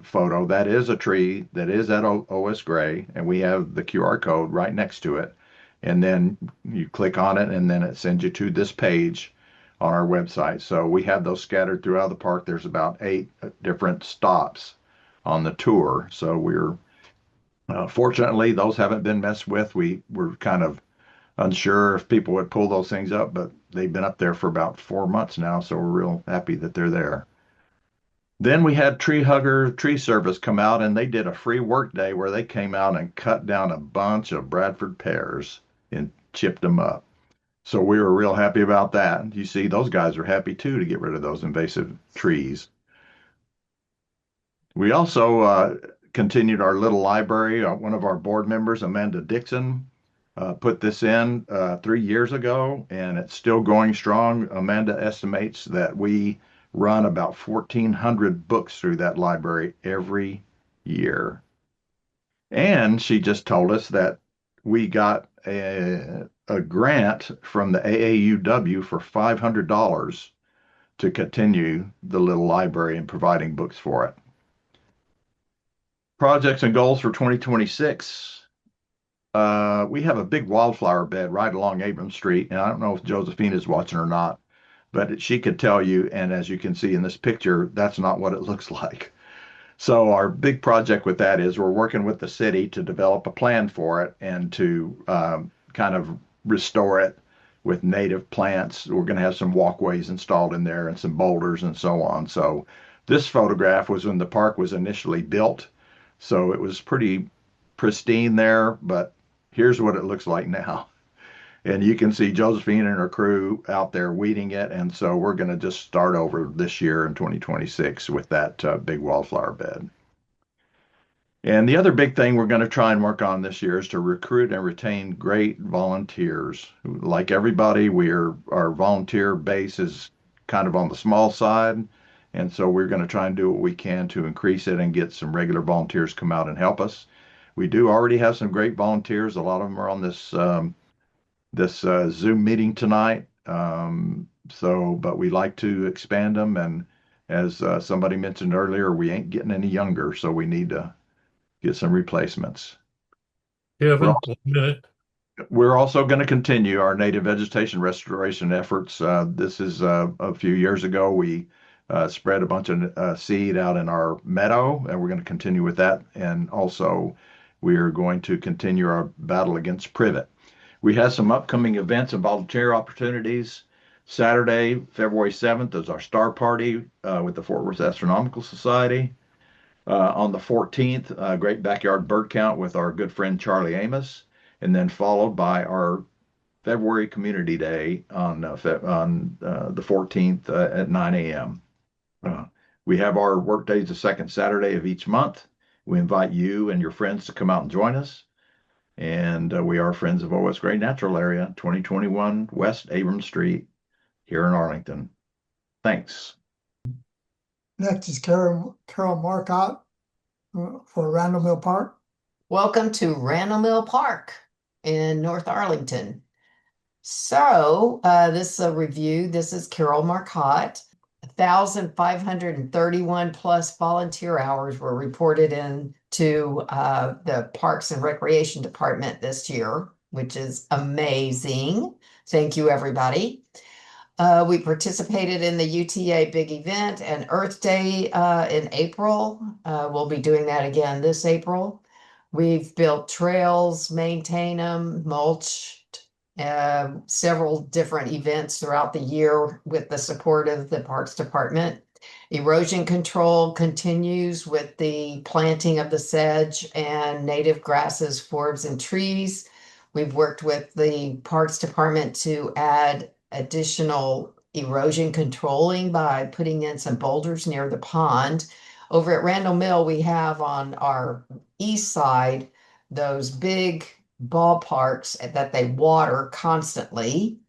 Speaker 10: photo, that is a tree that is at OS Gray, and we have the QR code right next to it. And then you click on it, and then it sends you to this page on our website. So we have those scattered throughout the park. There's about 8 different stops on the tour. So we're Fortunately, those haven't been messed with. We were kind of unsure if people would pull those things up, but they've been up there for about 4 months now, so we're real happy that they're there. Then we had Tree Hugger Tree Service come out and they did a free work day where they came out and cut down a bunch of Bradford pears and chipped them up. So we were real happy about that. You see, those guys are happy too to get rid of those invasive trees. We also continued our little library. One of our board members, Amanda Dixon, put this in 3 years ago, and it's still going strong. Amanda estimates that we run about 1,400 books through that library every year. And she just told us that we got a grant from the AAUW for $500 to continue the little library and providing books for it. Projects and goals for 2026. We have a big wildflower bed right along Abrams Street, and I don't know if Josephine is watching or not, but she could tell you, and as you can see in this picture, that's not what it looks like. So our big project with that is we're working with the city to develop a plan for it and to kind of restore it with native plants. We're going to have some walkways installed in there and some boulders and so on. So this photograph was when the park was initially built. So it was pretty pristine there, but here's what it looks like now. And you can see Josephine and her crew out there weeding it. And so we're going to just start over this year in 2026 with that big wildflower bed. And the other big thing we're going to try and work on this year is to recruit and retain great volunteers. Like everybody, our volunteer base is kind of on the small side. And so we're going to try and do what we can to increase it and get some regular volunteers come out and help us. We do already have some great volunteers. A lot of them are on this Zoom meeting tonight. But we like to expand them. And as somebody mentioned earlier, we ain't getting any younger, so we need to get some replacements.
Speaker 7: Kevin, 1 minute.
Speaker 10: We're also going to continue our native vegetation restoration efforts. This is a few years ago, we spread a bunch of seed out in our meadow, and we're going to continue with that. And also, we are going to continue our battle against privet. We have some upcoming events and volunteer opportunities. Saturday, February 7th is our star party with the Fort Worth Astronomical Society. On the 14th, great backyard bird count with our good friend Charlie Amos, and then followed by our February Community Day on the 14th at 9 a.m. We have our work days the second Saturday of each month. We invite you and your friends to come out and join us. And we are Friends of O.S. Gray Natural Area, 2021 West Abrams Street here in Arlington. Thanks.
Speaker 1: Next is Carol Marcotte for Randol Mill Park.
Speaker 2: Welcome to Randol Mill Park in North Arlington. So this is a review. This is Carol Marcotte. 1,531 plus volunteer hours were reported into the Parks and Recreation Department this year, which is amazing. Thank you, everybody. We participated in the UTA big event and Earth Day in April. We'll be doing that again this April. We've built trails, maintained them, mulched, several different events throughout the year with the support of the Parks Department. Erosion control continues with the planting of the sedge and native grasses, forbs, and trees. We've worked with the Parks Department to add additional erosion controlling by putting in some boulders near the pond. Over at Randol Mill, we have on our east side those big ballparks that they water constantly.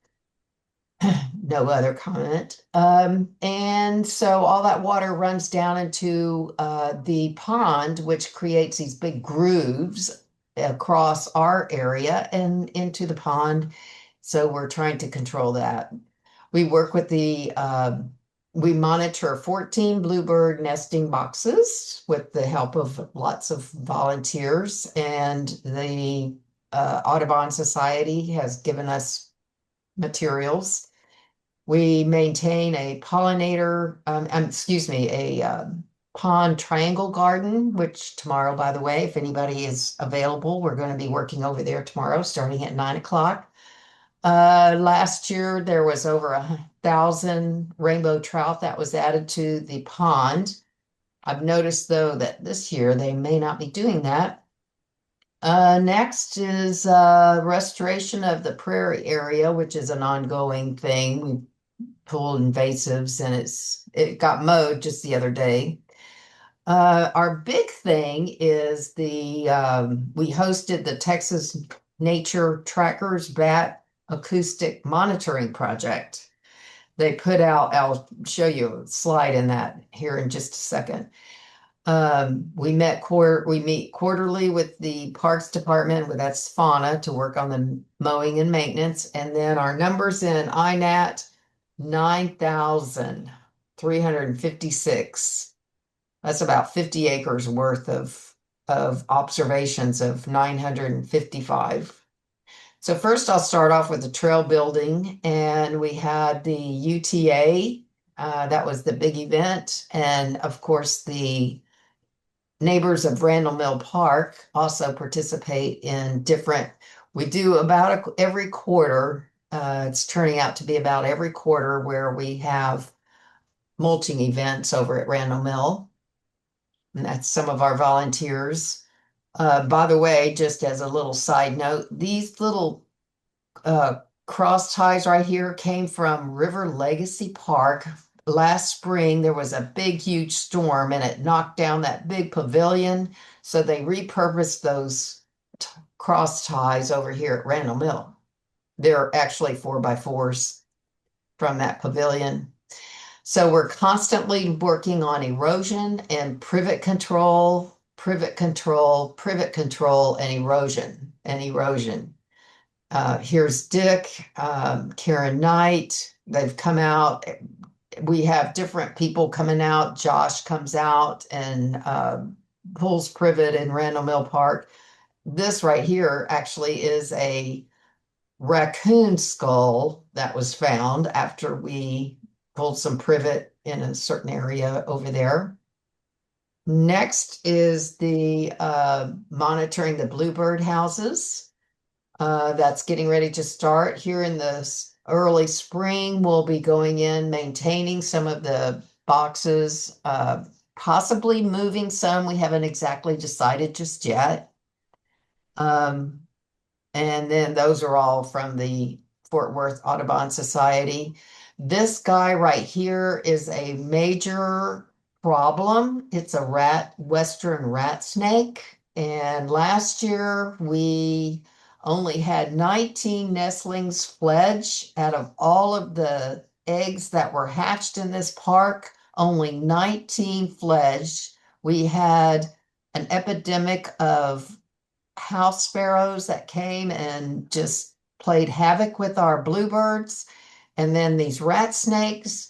Speaker 2: No other comment. And so all that water runs down into the pond, which creates these big grooves across our area and into the pond. So we're trying to control that. We work with we monitor 14 bluebird nesting boxes with the help of lots of volunteers, and the Audubon Society has given us materials. We maintain a pollinator, a
Speaker 11: Pond Triangle Garden, which tomorrow, by the way, if anybody is available, we're going to be working over there tomorrow, starting at 9 o'clock. Last year there was over 1,000 rainbow trout that was added to the pond. I've noticed though that this year they may not be doing that. Next is restoration of the Prairie area, which is an ongoing thing. We pulled invasives and it got mowed just the other day. Our big thing is we hosted the Texas Nature Trackers Bat Acoustic Monitoring Project. They put out, I'll show you a slide in that here in just a second. We meet quarterly with the Parks Department, that's FAUNA, to work on the mowing and maintenance. And then our numbers in INAT, 9,356. That's about 50 acres worth of observations of 955. So first I'll start off with the trail building, and we had the UTA, that was the big event. And of course the neighbors of Randall Mill Park also participate in different, we do about every quarter, it's turning out to be about every quarter where we have mulching events over at Randall Mill. And that's some of our volunteers. By the way, just as a little side note, these little cross ties right here came from River Legacy Park. Last spring, there was a big, huge storm and it knocked down that big pavilion. So they repurposed those cross ties over here at Randall Mill. They're actually 4x4s from that pavilion. So we're constantly working on erosion and privet control, privet control, privet control, and erosion, here's Dick, Karen Knight. They've come out. We have different people coming out. Josh comes out and pulls privet in Randall Mill Park. This right here actually is a raccoon skull that was found after we pulled some privet in a certain area over there. Next is the monitoring the bluebird houses. That's getting ready to start here in the early spring. We'll be going in, maintaining some of the boxes, possibly moving some. We haven't exactly decided just yet. And then those are all from the Fort Worth Audubon Society. This guy right here is a major problem. It's a western rat snake. And last year we only had 19 nestlings fledge out of all of the eggs that were hatched in this park. Only 19 fledged. We had an epidemic of house sparrows that came and just played havoc with our bluebirds. And then these rat snakes,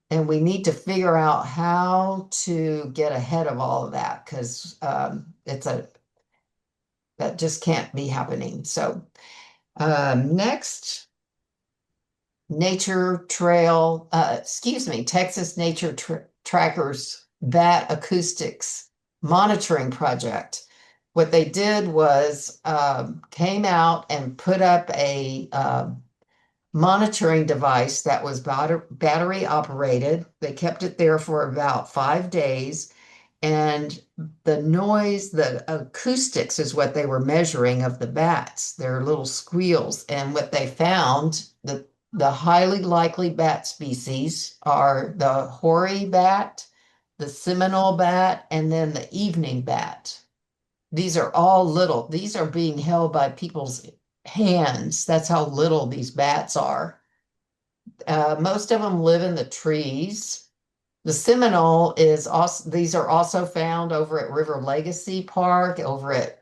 Speaker 11: and we need to figure out how to get ahead of all of that, because that just can't be happening. So next, Texas Nature Trackers Bat Acoustics Monitoring Project. What they did was came out and put up a monitoring device that was battery operated. They kept it there for about 5 days. And the noise, the acoustics is what they were measuring of the bats, their little squeals. And what they found, the highly likely bat species are the hoary bat, the Seminole bat, and then the evening bat. These are all little. These are being held by people's hands. That's how little these bats are. Most of them live in the trees. The Seminole is also, these are also found over at River Legacy Park, over at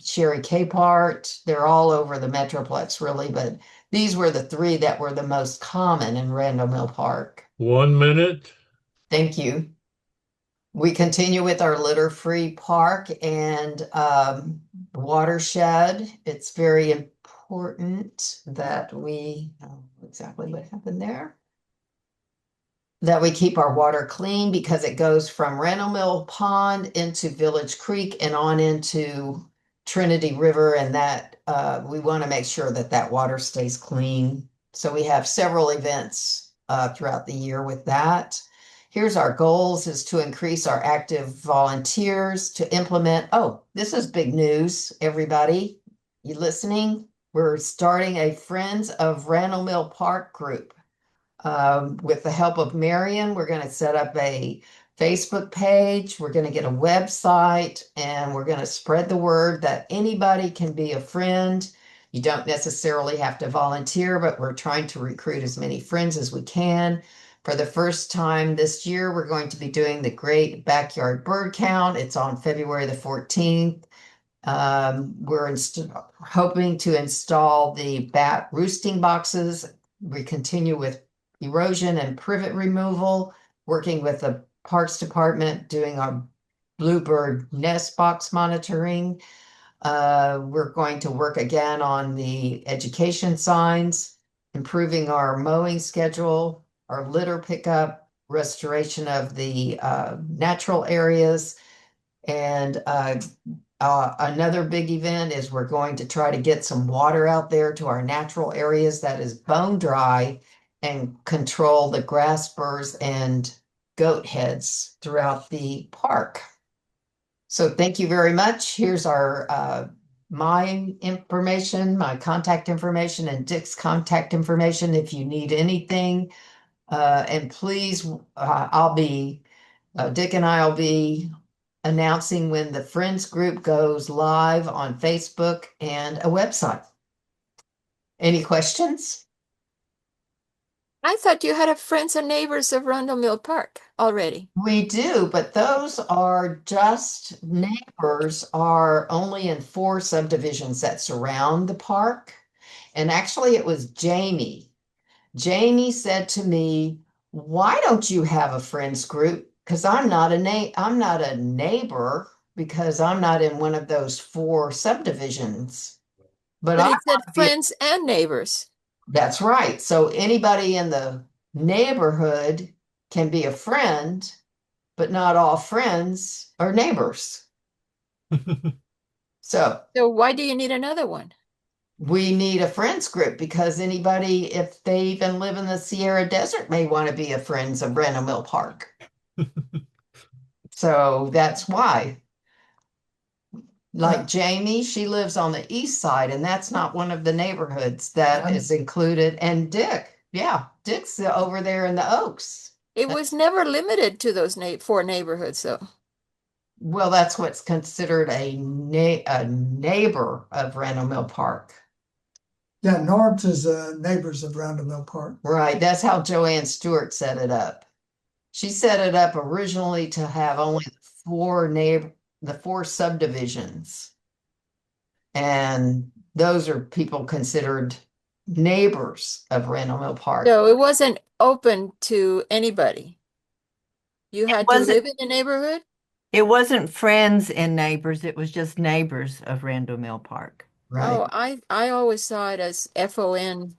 Speaker 11: Shari Capehart. They're all over the Metroplex, really, but these were the 3 that were the most common in Randall Mill Park.
Speaker 7: 1 minute.
Speaker 11: Thank you. We continue with our litter-free park and watershed. It's very important that we know exactly what happened there. that we keep our water clean because it goes from Randall Mill Pond into Village Creek and on into Trinity River, and that we want to make sure that that water stays clean. So we have several events throughout the year with that. Here's our goals is to increase our active volunteers to implement. Oh, this is big news, everybody. You listening? We're starting a Friends of Randall Mill Park group. With the help of Marion, we're going to set up a Facebook page. We're going to get a website and we're going to spread the word that anybody can be a friend. You don't necessarily have to volunteer, but we're trying to recruit as many friends as we can. For the first time this year, we're going to be doing the Great Backyard Bird Count. It's on February the 14th. We're hoping to install the bat roosting boxes. We continue with erosion and privet removal, working with the Parks Department, doing our bluebird nest box monitoring. We're going to work again on the education signs, improving our mowing schedule, our litter pickup, restoration of the natural areas, and another big event is we're going to try to get some water out there to our natural areas that is bone dry and control the grass burrs and goat heads throughout the park. So thank you very much. Here's our my information, my contact information, and Dick's contact information if you need anything. And please, Dick and I will be announcing when the Friends group goes live on Facebook and a website. Any questions?
Speaker 4: I thought you had a Friends and Neighbors of Randall Mill Park already.
Speaker 11: We do, but those are just neighbors are only in 4 subdivisions that surround the park. And actually it was Jamie. Jamie said to me, "Why don't you have a friends group? Because I'm not a neighbor because I'm not in one of those 4 subdivisions." But
Speaker 4: But
Speaker 11: I
Speaker 4: it said
Speaker 11: want to be
Speaker 4: Friends and Neighbors.
Speaker 11: That's right. So anybody in the neighborhood can be a friend, but not all friends are neighbors. So
Speaker 4: So why do you need another one?
Speaker 11: we need a friends group because anybody, if they even live in the Sierra Desert, may want to be a friends of Randall Mill Park. So that's why. Like Jamie, she lives on the east side, and that's not one of the neighborhoods that is included. And Dick, yeah, Dick's over there in the Oaks.
Speaker 4: It was never limited to those 4 neighborhoods, though.
Speaker 11: Well, that's what's considered a neighbor of Randall Mill Park.
Speaker 1: Yeah, Norbs is neighbors of Randall Mill Park.
Speaker 11: Right, that's how Joanne Stewart set it up. She set it up originally to have only the 4 subdivisions. And those are people considered neighbors of Randall Mill Park.
Speaker 4: So it wasn't open to anybody. You had to live in the neighborhood?
Speaker 2: It wasn't friends and neighbors, it was just neighbors of Randall Mill Park.
Speaker 11: Right.
Speaker 4: Oh, I always saw it as FON,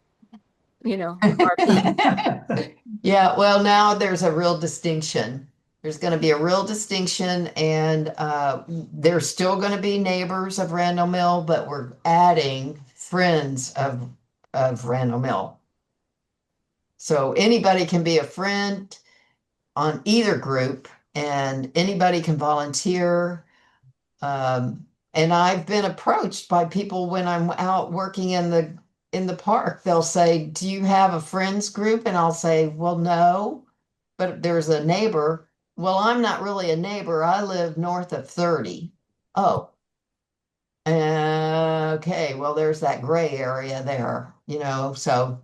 Speaker 4: RP.
Speaker 11: Yeah, well, now there's a real distinction. There's going to be a real distinction, and there's still going to be neighbors of Randall Mill, but we're adding friends of Randall Mill. So anybody can be a friend on either group, and anybody can volunteer. And I've been approached by people when I'm out working in the park. They'll say, "Do you have a friends group?" And I'll say, "Well, no, but there's a neighbor." "Well, I'm not really a neighbor. I live north of 30. "Oh, okay. Well, there's that gray area there, so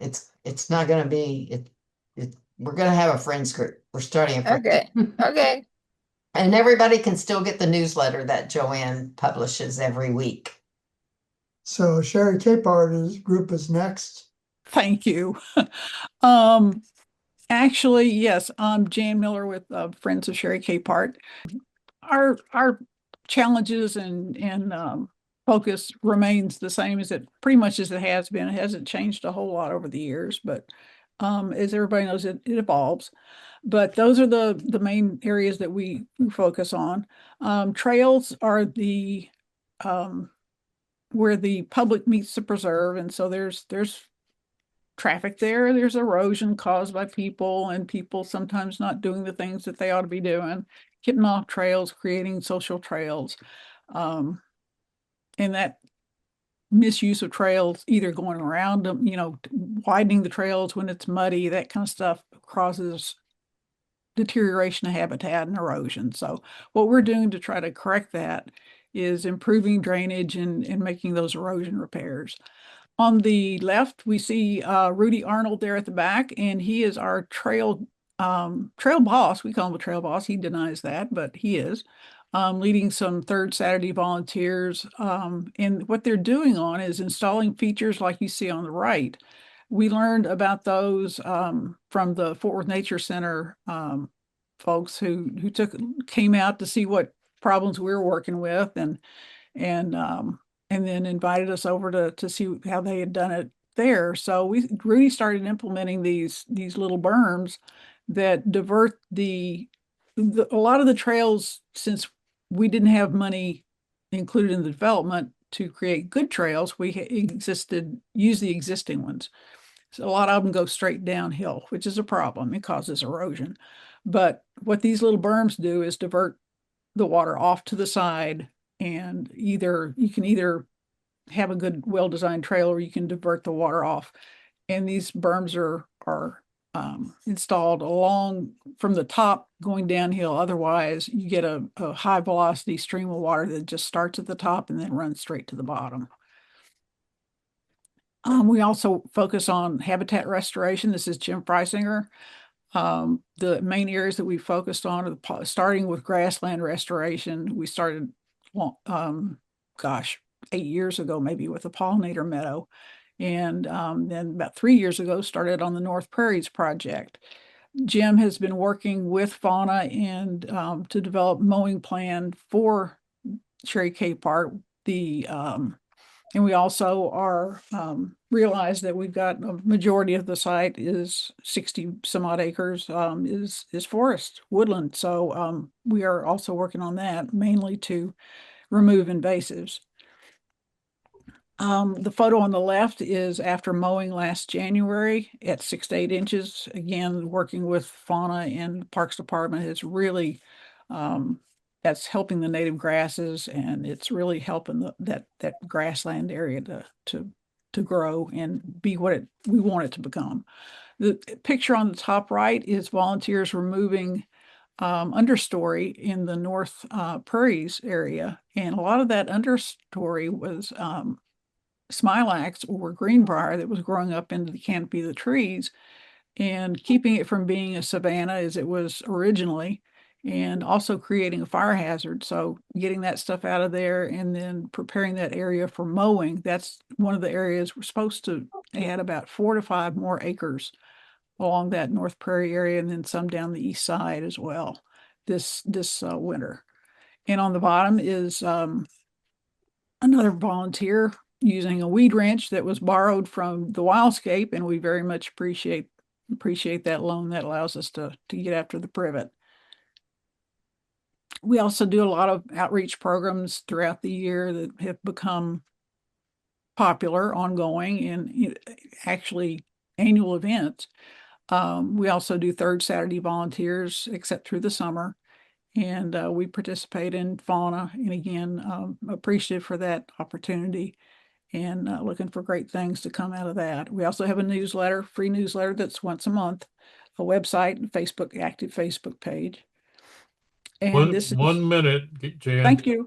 Speaker 11: it's not going to be we're going to have a friends group. We're starting a friends
Speaker 4: Okay. Okay.
Speaker 11: And everybody can still get the newsletter that Joanne publishes every week.
Speaker 1: So Shari Capehart's group is next.
Speaker 12: Thank you. Actually, yes, I'm Jan Miller with Friends of Shari Capehart. Our challenges and focus remains the same as it pretty much as it has been. It hasn't changed a whole lot over the years, but As everybody knows, it evolves. But those are the main areas that we focus on. Trails are the where the public meets the preserve, and so there's traffic there. There's erosion caused by people, and people sometimes not doing the things that they ought to be doing, getting off trails, creating social trails, and that misuse of trails, either going around them, widening the trails when it's muddy, that kind of stuff causes deterioration of habitat and erosion. So what we're doing to try to correct that is improving drainage and making those erosion repairs. On the left, we see Rudy Arnold there at the back, and he is our trail boss. We call him a trail boss. He denies that, but he is leading some Third Saturday volunteers. And what they're doing on is installing features like you see on the right. We learned about those from the Fort Worth Nature Center folks who came out to see what problems we were working with, and then invited us over to see how they had done it there. So Rudy started implementing these little berms that divert a lot of the trails, since we didn't have money included in the development to create good trails, we use the existing ones. So a lot of them go straight downhill, which is a problem. It causes erosion. But what these little berms do is divert the water off to the side, and you can either have a good, well-designed trail, or you can divert the water off. And these berms are installed along from the top going downhill. Otherwise, you get a high velocity stream of water that just starts at the top and then runs straight to the bottom. We also focus on habitat restoration. This is Jim Freisinger. The main areas that we focused on are starting with grassland restoration. We started, 8 years ago, maybe, with a pollinator meadow. And then about 3 years ago, started on the North Prairies project. Jim has been working with FAUNA and to develop mowing plan for Shari Capehart. And we also are realize that we've got a majority of the site is 60 some odd acres is forest, woodland. So we are also working on that, mainly to remove invasives. The photo on the left is after mowing last January at 6 to 8 inches. Again, working with FAUNA and Parks Department is really that's helping the native grasses, and it's really helping that grassland area to grow and be what we want it to become. The picture on the top right is volunteers removing understory in the North Prairies area, and a lot of that understory was smilax or greenbrier that was growing up into the canopy of the trees, and keeping it from being a savanna as it was originally, and also creating a fire hazard. So getting that stuff out of there and then preparing that area for mowing. That's one of the areas we're supposed to add about 4 to 5 more acres along that North Prairie area, and then some down the east side as well this winter. And on the bottom is another volunteer using a weed wrench that was borrowed from the Wildscape, and we very much appreciate that loan that allows us to get after the privet. We also do a lot of outreach programs throughout the year that have become popular, ongoing, and actually annual events. We also do Third Saturday volunteers, except through the summer. And we participate in FAUNA, and again, appreciative for that opportunity, and looking for great things to come out of that. We also have a newsletter, free newsletter that's once a month, a website, and active Facebook page. And this is
Speaker 7: 1 minute, Jan.
Speaker 12: Thank you.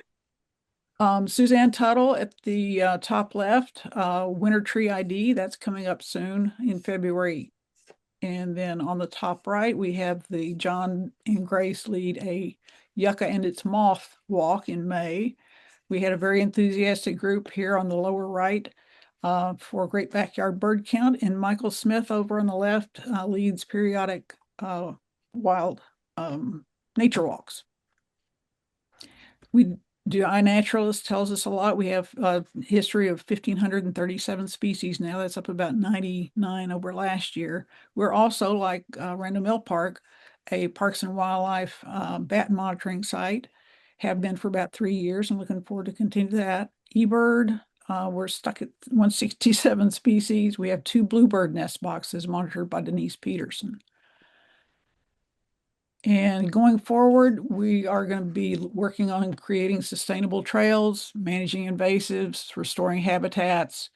Speaker 12: Suzanne Tuttle at the top left, Winter Tree ID, that's coming up soon in February. And then on the top right, we have the John and Grace lead a Yucca and its Moth walk in May. We had a very enthusiastic group here on the lower right for Great Backyard Bird Count, and Michael Smith over on the left leads periodic wild nature walks. We The iNaturalist tells us a lot. We have a history of 1,537 species now. That's up about 99 over last year. We're also, like Randall Mill Park, a Parks and Wildlife bat monitoring site. Have been for about 3 years. I'm looking forward to continue that. eBird, we're stuck at 167 species. We have 2 bluebird nest boxes monitored by Denise Peterson. And going forward, we are going to be working on creating sustainable trails, managing invasives, restoring habitats,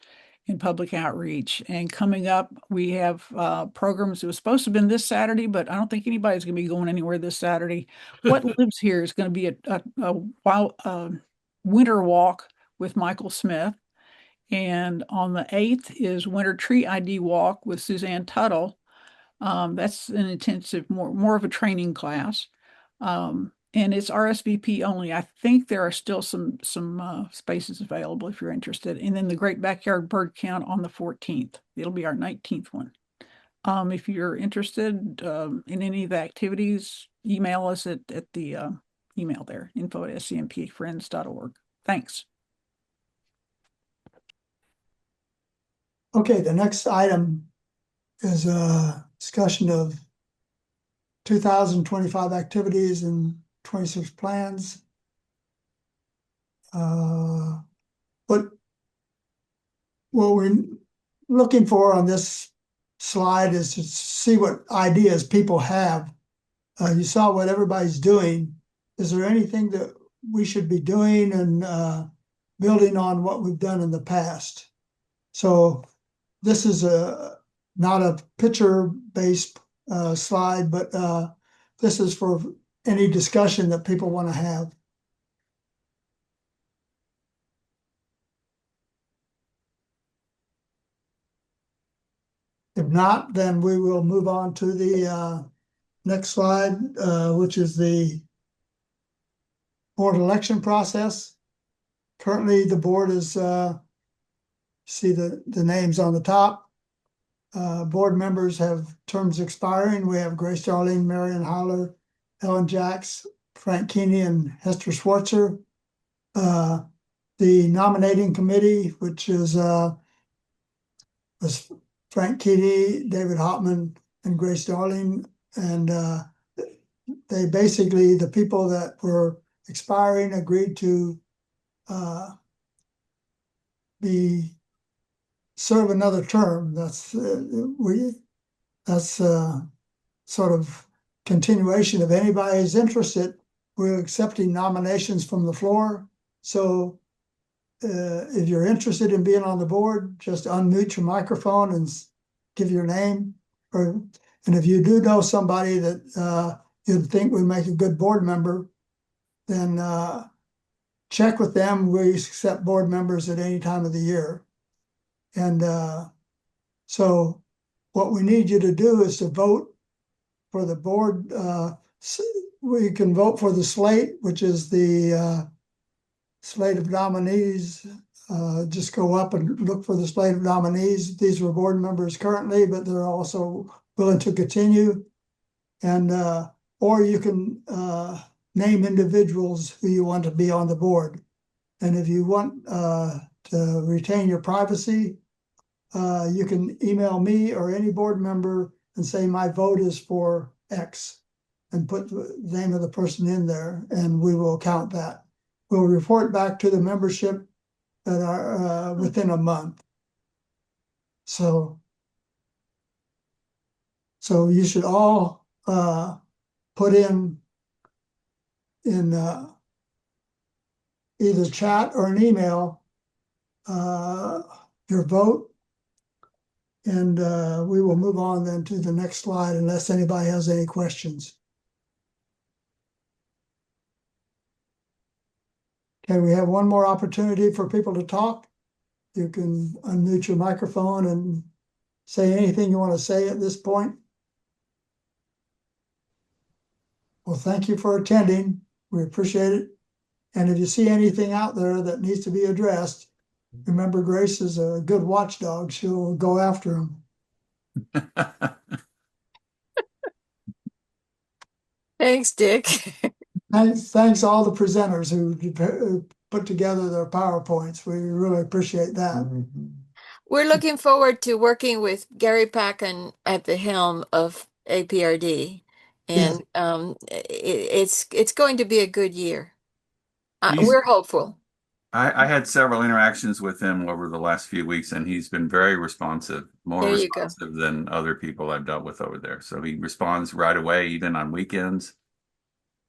Speaker 12: and public outreach. And coming up, we have programs. It was supposed to have been this Saturday, but I don't think anybody's going to be going anywhere this Saturday. What Lives Here is going to be a winter walk with Michael Smith. And on the 8th is Winter Tree ID Walk with Suzanne Tuttle. That's an intensive, more of a training class. And it's RSVP only. I think there are still some spaces available if you're interested. And then the Great Backyard Bird Count on the 14th. It'll be our 19th one. If you're interested in any of the activities, email us at the email there, info@scmpfriends.org. Thanks.
Speaker 1: Okay, the next item is a discussion of 2025 activities and 26 plans. What we're looking for on this slide is to see what ideas people have. You saw what everybody's doing. Is there anything that we should be doing and building on what we've done in the past? So this is not a picture-based slide, but this is for any discussion that people want to have. If not, then we will move on to the next slide, which is the board election process. Currently, the board is, see the names on the top. Board members have terms expiring. We have Grace Darling, Marion Hollar, Ellen Jacks, Frank Keeney, and Hester Schwartzer. The nominating committee, which is Frank Keeney, David Hopman, and Grace Darling, and they basically, the people that were expiring agreed to serve another term. That's sort of continuation. If anybody is interested, we're accepting nominations from the floor. So if you're interested in being on the board, just unmute your microphone and give your name. And if you do know somebody that you'd think would make a good board member, then check with them. We accept board members at any time of the year. And so what we need you to do is to vote for the board. We can vote for the slate, which is the slate of nominees. Just go up and look for the slate of nominees. These were board members currently, but they're also willing to continue. And or you can name individuals who you want to be on the board. And if you want to retain your privacy, you can email me or any board member and say my vote is for X and put the name of the person in there, and we will count that. We'll report back to the membership that are within a month. So you should all put in either chat or an email your vote, and we will move on then to the next slide unless anybody has any questions. Okay, we have one more opportunity for people to talk. You can unmute your microphone and say anything you want to say at this point. Well, thank you for attending. We appreciate it. And if you see anything out there that needs to be addressed, remember Grace is a good watchdog. She'll go after them.
Speaker 4: Thanks, Dick.
Speaker 1: Thanks all the presenters who put together their PowerPoints. We really appreciate that.
Speaker 5: Mm-hmm.
Speaker 4: We're looking forward to working with Gary Packin at the helm of APRD, and it's going to be a good year.
Speaker 3: He's,
Speaker 4: We're hopeful.
Speaker 3: I had several interactions with him over the last few weeks, and he's been very responsive, more
Speaker 4: There you go.
Speaker 3: responsive than other people I've dealt with over there. So he responds right away, even on weekends.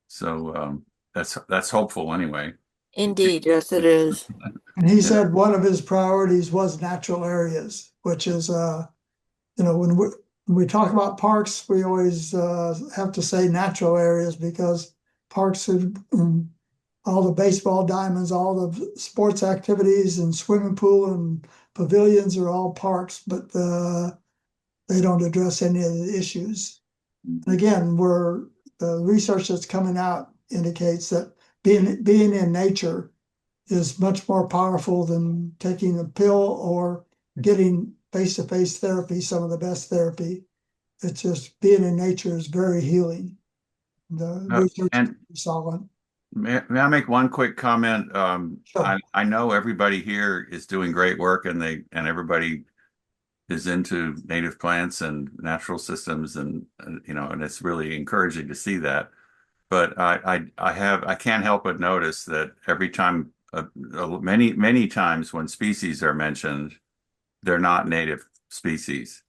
Speaker 3: So that's hopeful anyway.
Speaker 4: Indeed.
Speaker 5: Yes, it is.
Speaker 1: And he
Speaker 3: Yeah.
Speaker 1: said one of his priorities was natural areas, which is, when we talk about parks, we always have to say natural areas because parks are all the baseball diamonds, all the sports activities and swimming pool and pavilions are all parks, but they don't address any of the issues. And again, the research that's coming out indicates that being in nature is much more powerful than taking a pill or getting face-to-face therapy, some of the best therapy. It's just being in nature is very healing. The research
Speaker 3: And
Speaker 1: is solid.
Speaker 3: may I make one quick comment?
Speaker 1: Sure.
Speaker 3: I know everybody here is doing great work, and everybody is into native plants and natural systems, and and it's really encouraging to see that. But I can't help but notice that every time, many times when species are mentioned, they're not native species.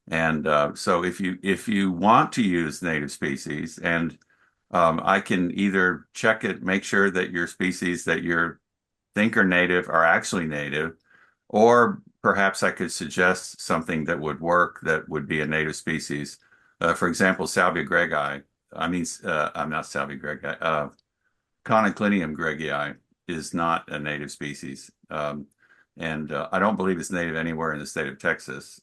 Speaker 3: And so if you want to use native species, and I can either check it, make sure that your species that you think are native are actually native, or perhaps I could suggest something that would work that would be a native species. For example, Salvia gregii. I'm not Salvia gregii. Conoclinium gregii is not a native species. And I don't believe it's native anywhere in the state of Texas.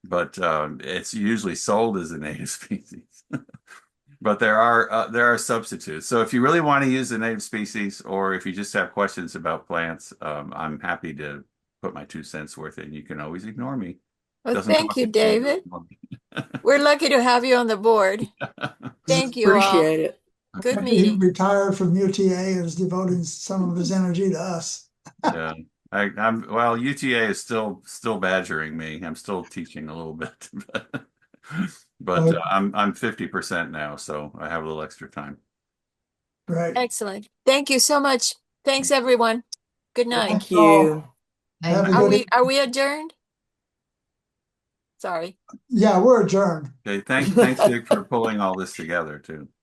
Speaker 3: But it's usually sold as a native species. But there are substitutes. So if you really want to use a native species, or if you just have questions about plants, I'm happy to put my 2 cents worth in. You can always ignore me.
Speaker 4: Well,
Speaker 3: Doesn't
Speaker 4: thank
Speaker 3: cost
Speaker 4: you,
Speaker 3: anything to
Speaker 4: David.
Speaker 3: ignore me.
Speaker 4: We're lucky to have you on the board. Thank you all.
Speaker 5: Appreciate it.
Speaker 4: Good
Speaker 1: He
Speaker 4: meeting.
Speaker 1: retired from UTA and is devoting some of his energy to us.
Speaker 3: Yeah. Well, UTA is still badgering me. I'm still teaching a little bit, but I'm 50% now, so I have a little extra time.
Speaker 1: Right.
Speaker 4: Excellent. Thank you so much. Thanks, everyone. Good night.
Speaker 5: Thank you.
Speaker 1: Have a
Speaker 4: Are
Speaker 1: good
Speaker 4: we adjourned? Sorry.
Speaker 1: Yeah, we're adjourned.
Speaker 3: Okay, thanks Dick for pulling all this together too.